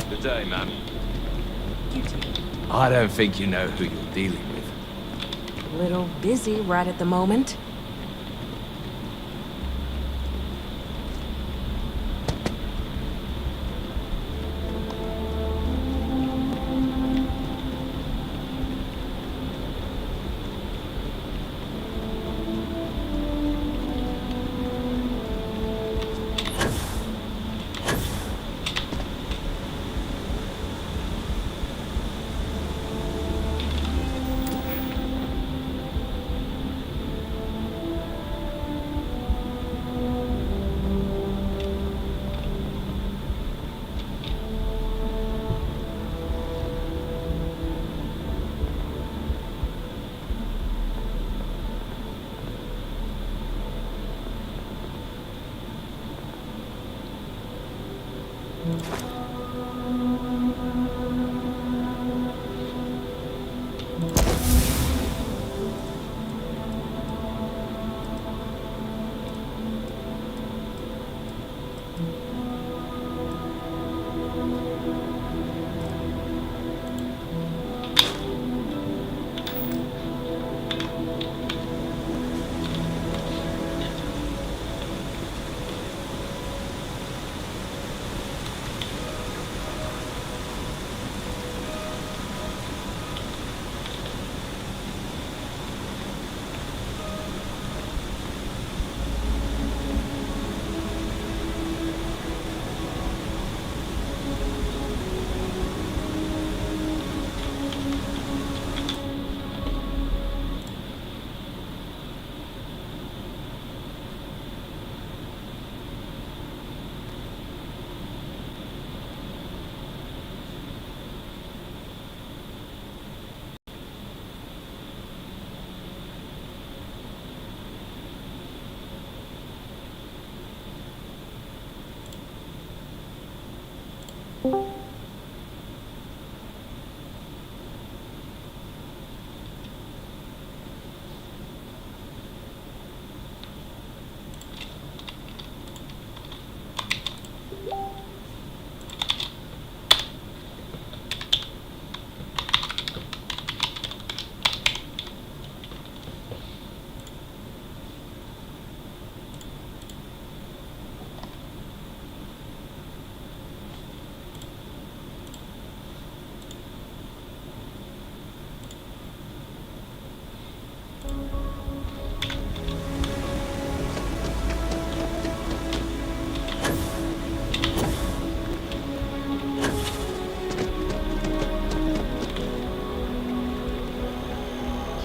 Good day, ma'am. I don't think you know who you're dealing with. Little busy right at the moment.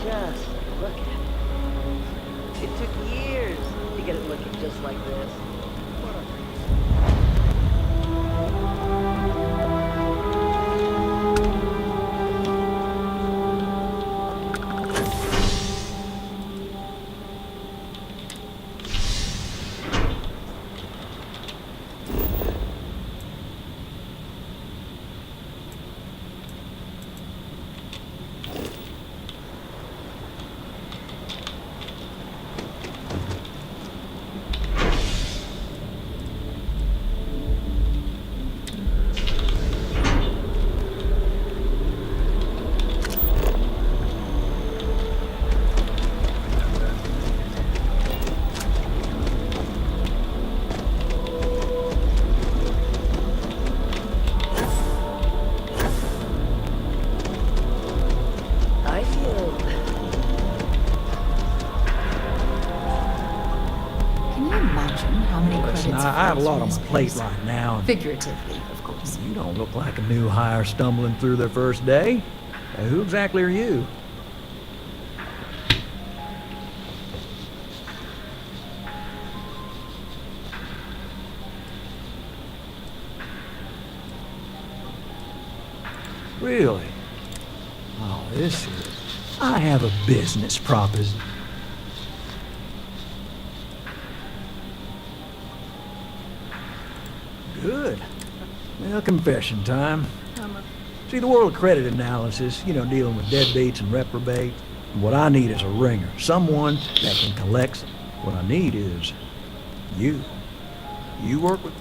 Just look at it. It took years to get it looking just like this. I have a lot on my plate right now. Figuratively, of course. You don't look like a new hire stumbling through their first day. Who exactly are you? Really? Oh, this is... I have a business proposition. Good. Well, confession time. See, the world of credit analysis, you know, dealing with deadbeats and reprobates. What I need is a ringer. Someone that can collect. What I need is you. You work with...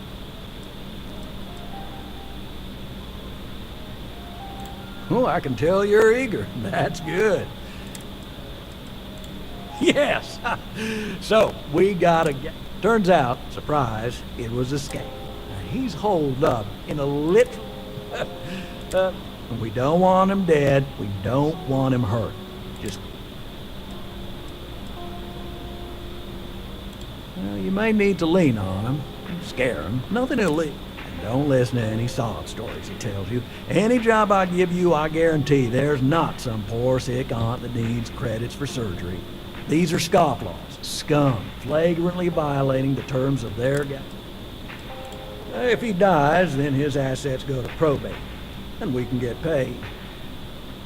Oh, I can tell you're eager. That's good. Yes. So, we gotta get... Turns out, surprise, it was a scam. Now, he's holed up in a literal... we don't want him dead. We don't want him hurt. Just... Well, you may need to lean on him. Scare him. Nothing illegal. Don't listen to any sob stories he tells you. Any job I give you, I guarantee there's not some poor sick aunt that needs credits for surgery. These are scofflaws, scum, flagrantly violating the terms of their guy. If he dies, then his assets go to probate, and we can get paid.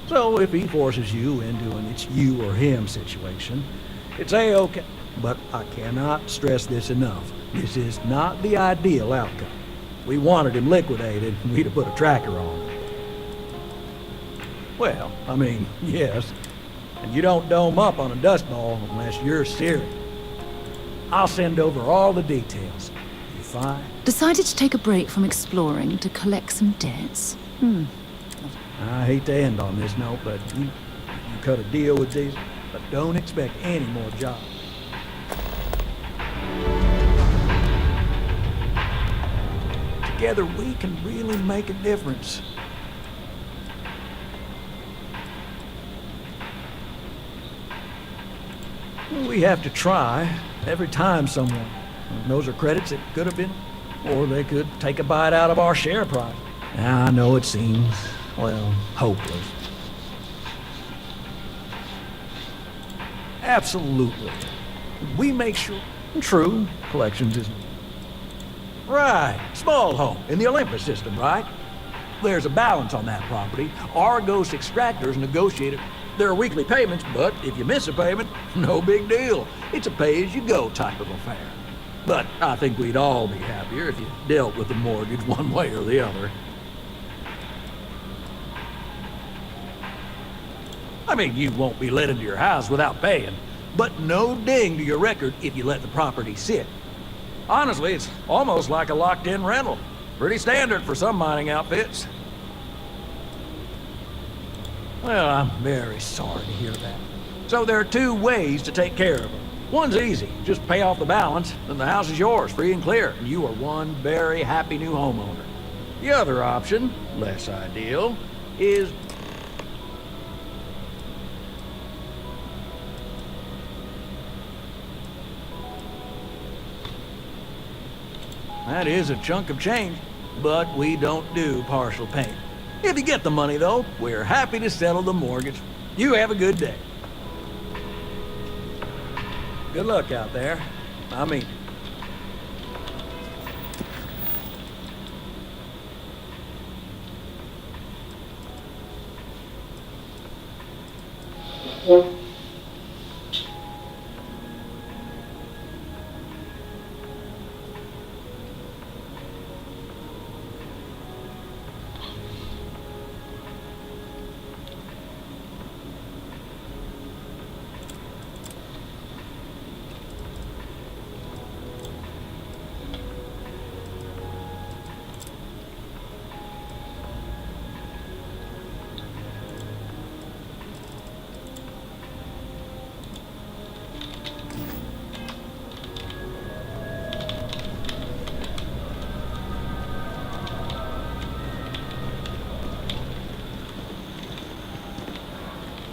So if he forces you into an it's you or him situation, it's A-okay. But I cannot stress this enough. This is not the ideal outcome. We wanted him liquidated, and we'd have put a tracker on him. Well, I mean, yes. And you don't dome up on a dust ball unless you're serious. I'll send over all the details. You fine? Decided to take a break from exploring to collect some debts. I hate to end on this note, but you cut a deal with these, but don't expect any more jobs. Together we can really make a difference. We have to try every time someone. Those are credits that could have been, or they could take a bite out of our share price. Now, I know it seems, well, hopeless. Absolutely. We make sure. True, collections isn't. Right, small home in the Olympus system, right? There's a balance on that property. Argos extractors negotiated their weekly payments, but if you miss a payment, no big deal. It's a pay-as-you-go type of affair. But I think we'd all be happier if you dealt with the mortgage one way or the other. I mean, you won't be let into your house without paying, but no ding to your record if you let the property sit. Honestly, it's almost like a locked-in rental. Pretty standard for some mining outfits. Well, I'm very sorry to hear that. So there are two ways to take care of them. One's easy. Just pay off the balance, then the house is yours, free and clear, and you are one very happy new homeowner. The other option, less ideal, is... That is a chunk of change, but we don't do partial payment. If you get the money, though, we're happy to settle the mortgage. You have a good day. Good luck out there. I mean...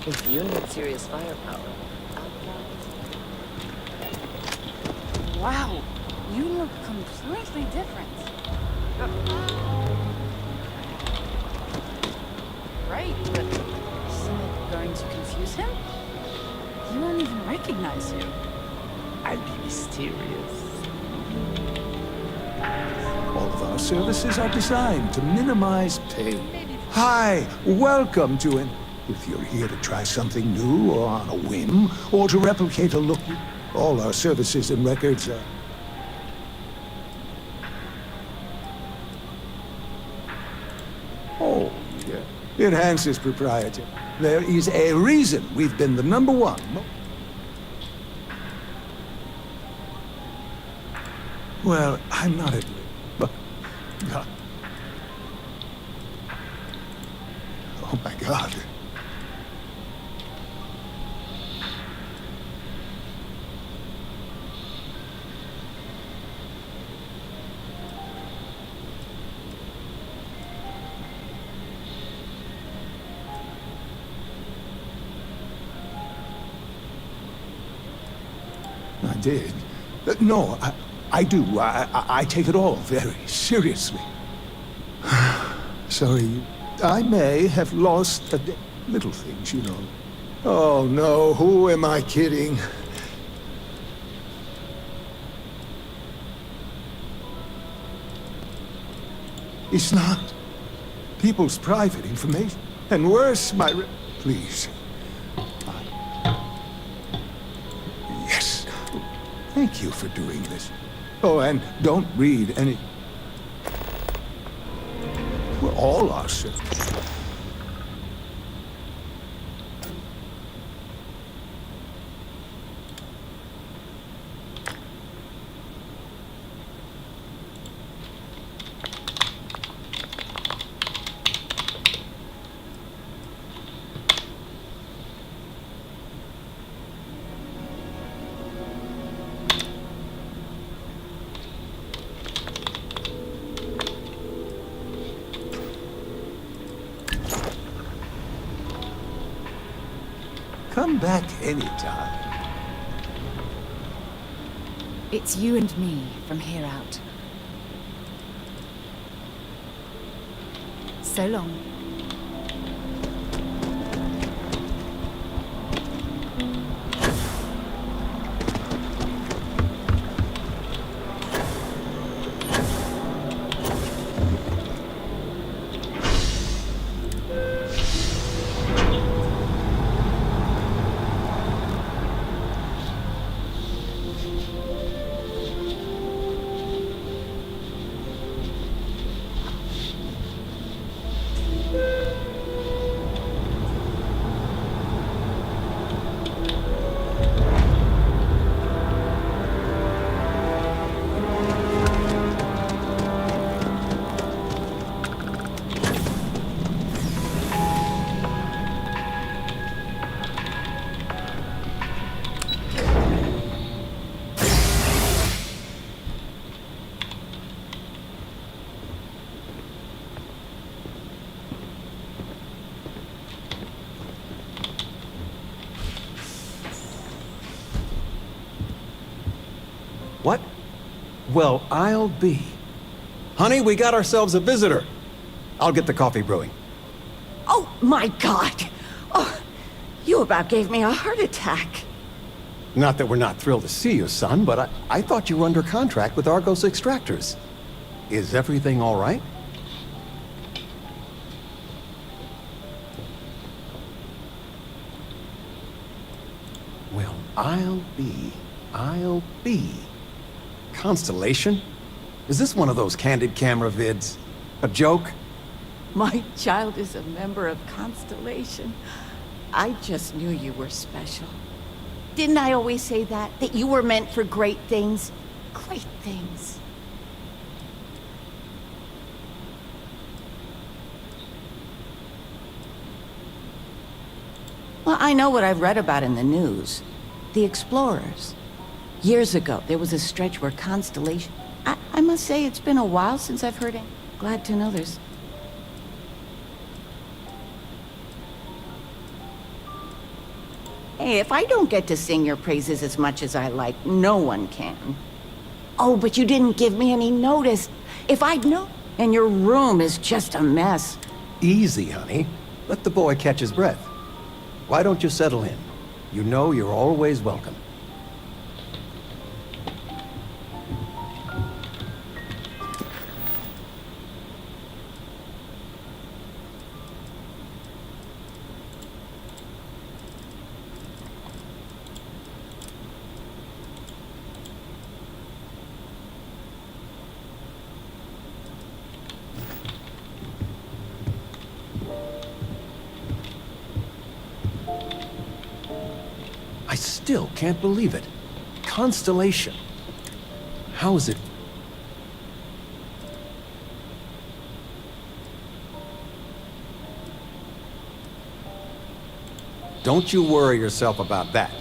If you need serious firepower, Wow, You look completely different. Right, but isn't it going to confuse him? He won't even recognize you. I'll be mysterious. All of our services are designed to minimize pain. Hi, welcome to an... If you're here to try something new or on a whim, or to replicate a look, all our services and records are... Oh, yeah. Enhances propriety. There is a reason we've been the #1. Well, I'm not at... But... Oh my God. I did. No, I do. I take it all very seriously. Sorry, I may have lost a day. Little things, you know. Oh no, who am I kidding? It's not. People's private information. And worse, Please. Yes. Thank you for doing this. Oh, and don't read any... We're all are, sir. Come back anytime. It's you and me from here out. So long. What? Well, I'll be. Honey, we got ourselves a visitor. I'll get the coffee brewing. Oh, my God! Oh, you about gave me a heart attack. Not that we're not thrilled to see you, son, but I thought you were under contract with Argos Extractors. Is everything all right? Well, I'll be. Constellation? Is this one of those candid camera vids? A joke? My child is a member of Constellation. I just knew you were special. Didn't I always say that? That you were meant for great things? Great things. Well, I know what I've read about in the news. The Explorers. Years ago, there was a stretch where Constellation... I must say, it's been a while since I've heard it. Glad to know there's... Hey, if I don't get to sing your praises as much as I like, no one can. Oh, but you didn't give me any notice. If I'd known, and your room is just a mess. Easy, honey. Let the boy catch his breath. Why don't you settle in? You know you're always welcome. I still can't believe it. Constellation. How is it? Don't you worry yourself about that.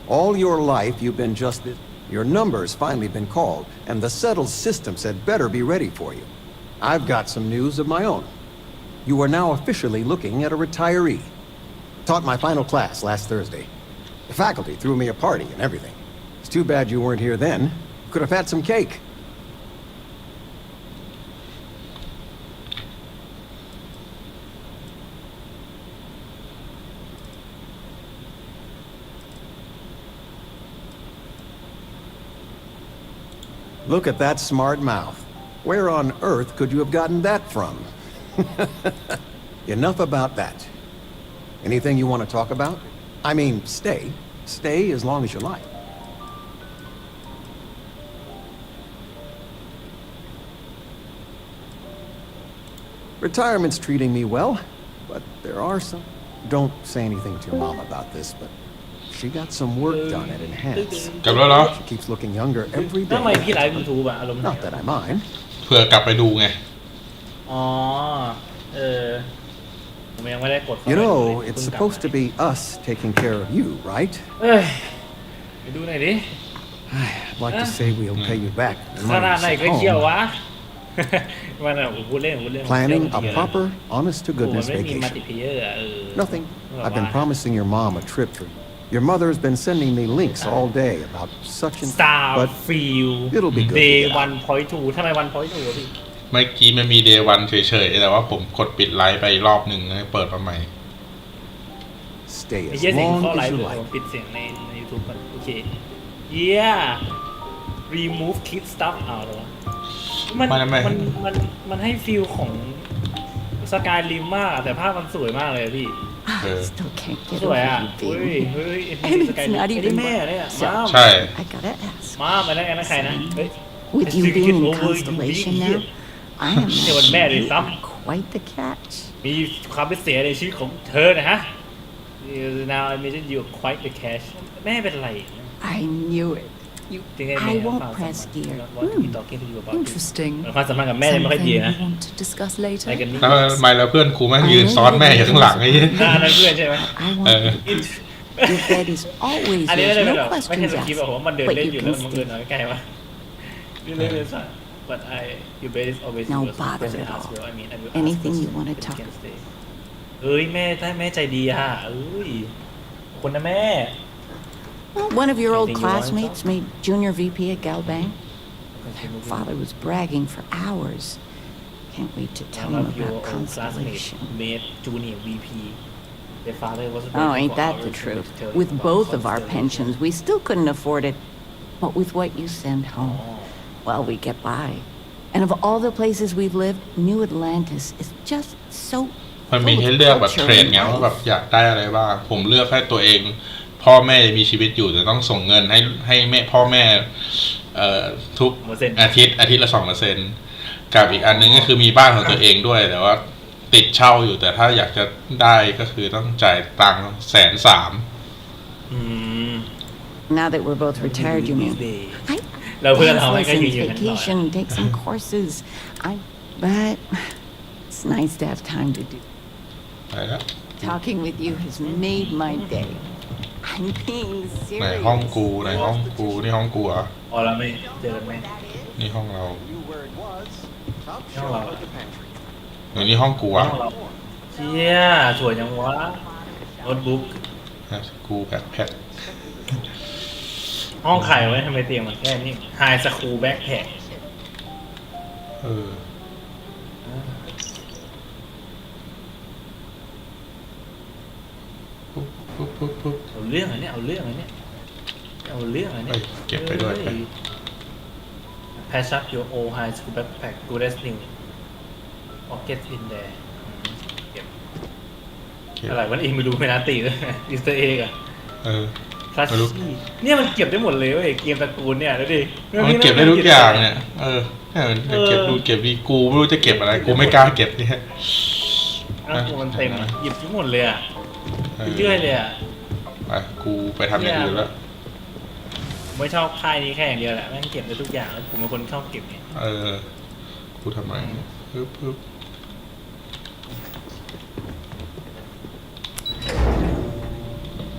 All your life you've been just this. Your number's finally been called, and the settled systems had better be ready for you. I've got some news of my own. You are now officially looking at a retiree. Taught my final class last Thursday. The faculty threw me a party and everything. It's too bad you weren't here then. Could have had some cake. Look at that smart mouth. Where on earth could you have gotten that from? Enough about that. Anything you want to talk about? I mean, stay. Stay as long as you like. Retirement's treating me well, but there are some... Don't say anything to your mom about this, but she got some work done at Enhance. She keeps looking younger every ทำไม day. พี่ไลฟ์ YouTube อะอารมณ์ Not that I mind. เผื่อกลับไปดูไง อ๋อผมยังไม่ได้กด You know, it's supposed to be us taking care of you, right? เอ้ยไปดูหน่อยดิ I'd like to say we'll pay you back. ขนาดไหนก็เชี่ยววะ มันอะพูดเล่น Planning a proper, honest-to-goodness มันไม่มีมัล vacation. ติเพลเยอร์อะ Nothing. I've been promising your mom a trip for you. Your mother's been sending me links all day about such and... But Starfield it'll be good to Day get out. 1.2 ทำไม 1.2 อะพี่ เมื่อกี้มันมีเดย์วันเฉยๆแต่ว่าผมกดปิดไลฟ์ไปรอบหนึ่งแล้วเปิดมาใหม่ Stay ไอ้ as เหี้ยเสียง long เข้าไล as ฟ์ you เลย like. ผมปิดเสียงใน YouTube ก่อนโอเค Yeah remove kid stuff เอาเหรอมันให้ฟีลของสกายริมมากแต่ภาพมันสวยมากเลยพี่ Still can't get สวย over อ่ะ you เฮ้ย being. เฮ้ย And สกาย it's ริม not ไอ้ even แม่เนี่ยมา ใช่ I gotta ask. มาแล้วกันนะใครนะเฮ้ย With you being in Constellation now, I am เทวันแม่เลยซ้ quite the catch. ำมีความพิเศษในชีวิตของเธอนะฮะ Now I imagine you're quite the cash แม่เป็นไร I knew it. I won't press gear. Interesting. ความสัมพันธ์กับแม่ยังไม่ค่อย Something ดีนะ you want to discuss later? ไปกันนี่ แล้วทำไมแล้วเพื่อนกูแม่งยืนซ้อนแม่อยู่ข้างหลังไอ้เหี้ย อันนั้นเพื่อนใช่ไหม I want your bed is always อันนี้ไม่ได้ yours, เป็น no แบบไม่ใช่ questions สกิป asked. แบบผมมันเดิน But เล่น you อยู่แล้ว can มันเดิน stay. น้อยใกล้ปะyou live inside but your bed is always No yours bother question at ask all. you I mean I will ask Anything you question, want to but you talk can stay เอ้ยแม่ใจดีฮะเอ้ยขอบคุณนะแม่ One of your old Anything you want to classmates made junior VP at Galbang. Their father was bragging for hours. Can't wait to tell One him of your about old classmates Constellation. made junior VP their father was Oh, ain't that the truth? With both of our pensions, we still couldn't afford it. But with what you send home, well, we get by. And of all the places we've lived, New Atlantis is just so มันมีให้เลือกแบบเทรดไงว่าแบบอยากได้อะไรบ้างผมเลือกให้ตัวเองพ่อแม่ยังมีชีวิตอยู่แต่ต้องส่งเงินให้แม่พ่อแม่ทุกอาทิตย์ละ 2% กับอีกอันนึงก็คือมีบ้านของตัวเองด้วยแต่ว่าติดเช่าอยู่แต่ถ้าอยากจะได้ก็คือต้องจ่ายตังค์130,000 Now that we're both retired, you mean? I เราเพื่อนเราไม่ dance ก็ยื lessons, นกันหน่อย vacation, take some courses. But it's nice to have time to do. ไปแล้ว Talking with you has made my day. I'm being ไหน serious. ห้องกูนี่ห้องกูเหรอ อ๋อเราไม่เจอกันไหม นี่ห้องเรา ห้องเรา หรือนี่ห้องกูอ่ะ ห้องเราเชี่ยสวยจังวะโน้ตบุ๊ก กูแพ็ค ห้องไข่ไว้ทำไมเตียงมันแค่นี้ไฮสคูลแบ็คแพ็คเอาเรื่องอะไรเนี่ยเอาเรื่องอะไรเนี่ยเก็บไปด้วยแพชชั่นยูโอไฮสคูลแบ็คแพ็คกูเดสนิวพ็อกเก็ตอินแดร์เก็บอะไรวะเองไม่รู้ไม่น่าตีเลยอิสเตอร์เอ็กอะคลาสซี่เนี่ยมันเก็บได้หมดเลยเว้ยเกมตระกูลเนี่ยดูดิมันเก็บได้ทุกอย่างเนี่ยเก็บดูเก็บดีกูไม่รู้จะเก็บอะไรกูไม่กล้าเก็บเนี่ยมันเต็มหยิบทั้งหมดเลยอ่ะเรื่อยเลยอ่ะไปกูไปทำอย่างอื่นแล้วไม่ชอบค่ายนี้แค่อย่างเดียวแหละแม่งเก็บได้ทุกอย่างแล้วผมเป็นคนชอบเก็บเนี่ยกูทำไมปึ๊บ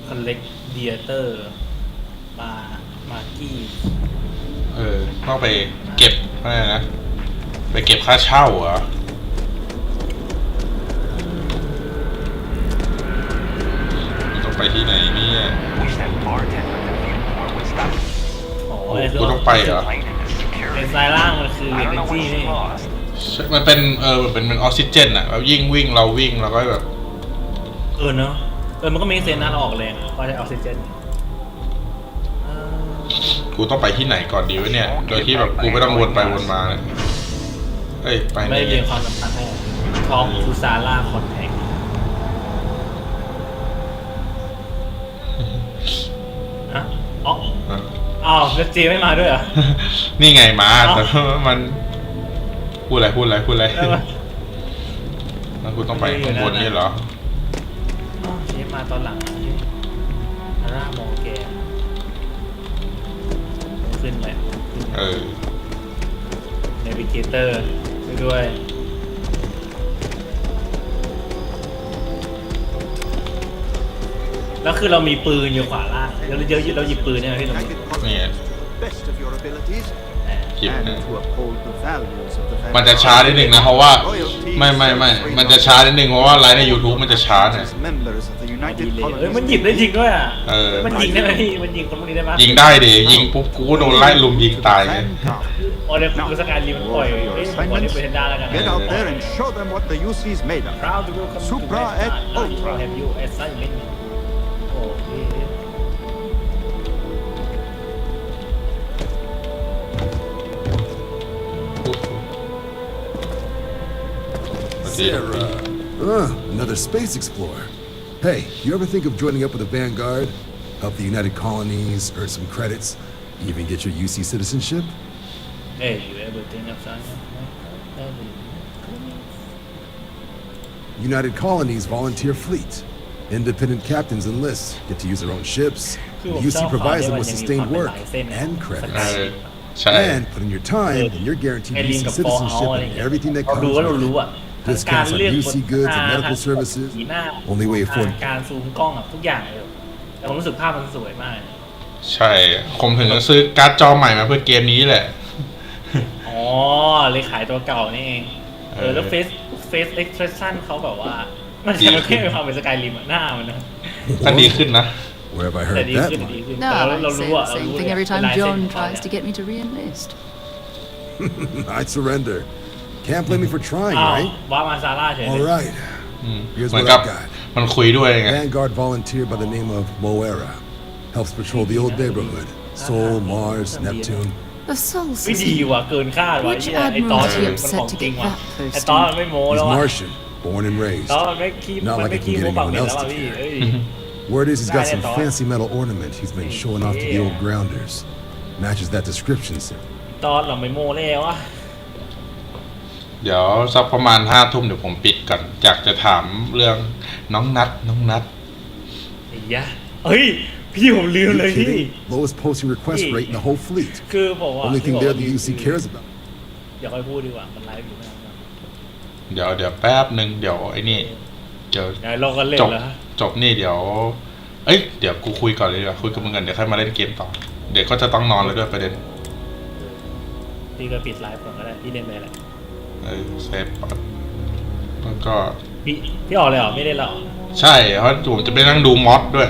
คอลเลกเดียเตอร์มากี้ต้องไปเก็บอะไรนะไปเก็บค่าเช่าเหรอต้องไปที่ไหนเนี่ยกูต้องไปเหรอเป็นสายล่างมันคือเอเนจีนี่มันเป็นเป็นออกซิเจนอะแบบยิ่งวิ่งเราวิ่งเราก็แบบเนาะมันก็มีเซนน่าเราออกแรงก็ใช้ออกซิเจนกูต้องไปที่ไหนก่อนดีวะเนี่ยโดยที่แบบกูไม่ต้องวนไปวนมาเลยไปไม่เรียนความสำคัญให้ทอมทูซาร่าคอนแทคแล้วเจไม่มาด้วยเหรอนี่ไงมาแต่มันพูดอะไรแล้วกูต้องไปข้างบนนี่เหรอเจมาตอนหลังร่ามองแกขึ้นไปเนวิเกเตอร์ด้วยแล้วคือเรามีปืนอยู่ขวาล่างเราหยิบปืนเนี่ยพี่ตรงนี้มันจะช้านิดหนึ่งนะเพราะว่าไม่มันจะช้านิดหนึ่งเพราะว่าไลฟ์ใน YouTube มันจะช้าเนี่ยมันหยิบได้จริงด้วยอ่ะมันยิงได้ไหมพี่มันยิงคนพวกนี้ได้ไหมยิงได้ดิยิงปุ๊บกูโดนไล่ลุมยิงตายไงเดี๋ยวกูสกายรีมันปล่อยปล่อยไปเห็นได้แล้วกัน Get out there and show them what the UC is made of. Supra et Ultra. Have you assignment? Sarah. Another space explorer. Hey, you ever think of joining up with the Vanguard? Help the United Colonies, earn some credits, even get your UC citizenship? Hey, you ever think of signing up? United Colonies volunteer fleet. Independent captains enlist, get to use their own ships. The UC provides them with sustained work and credits. And put in your time, and you're guaranteed UC citizenship and everything that comes with it. Discounts on UC goods and medical services. Only way afford. การซูมกล้องทุกอย่างเลยแต่ผมรู้สึกภาพมันสวยมากใช่ผมถึงจะซื้อการ์ดจอใหม่มาเพื่อเกมนี้แหละเลยขายตัวเก่านี่เองแล้วเฟซเอ็กซ์เพรสชั่นเขาแบบว่ามันจะไม่มีความเป็นสกายริมหน้ามันนะก็ดีขึ้นนะ Where have I heard that? No, I say the same thing every time John tries to get me to re-enlist. I surrender. Can't blame me for trying, right? All right. Here's what I got. มันคุยด้วยไง Vanguard volunteer by the name of Moera. Helps patrol the old neighborhood. Sol, Mars, Neptune. The Sol ไม่ดีว่ะเกินคาดว่ะไอ้ตอนมันของจริงว่ะไอ้ตอนไม่โม้แล้ว He's Martian, born and raised. Not like I can get anyone else to care. Word is he's got some fancy metal ornament he's been showing off to the old grounders. Matches that description, sir. ตอนเราไม่โม้แล้วอ่ะเดี๋ยวสักประมาณ5 ทุ่มเดี๋ยวผมปิดก่อนอยากจะถามเรื่องน้องนัทเฮ้ยพี่ผมลืมเลยพี่ Lowest posting request rate in the whole fleet. คือบอกว่า Only thing there the UC cares about. อย่าค่อยพูดดีกว่ามันไลฟ์อยู่เดี๋ยวแป๊บนึงเดี๋ยวไอ้นี่เดี๋ยวจบนี่เดี๋ยวกูคุยก่อนเลยดีกว่าคุยกับมึงกันเดี๋ยวค่อยมาเล่นเกมต่อเดี๋ยวก็จะต้องนอนแล้วด้วยประเด็นพี่ก็ปิดไลฟ์ก่อนก็ได้พี่เล่นไปแหละเซฟแล้วก็พี่ออกเลยเหรอไม่ได้หรอใช่เพราะผมจะไปนั่งดูมอดด้วย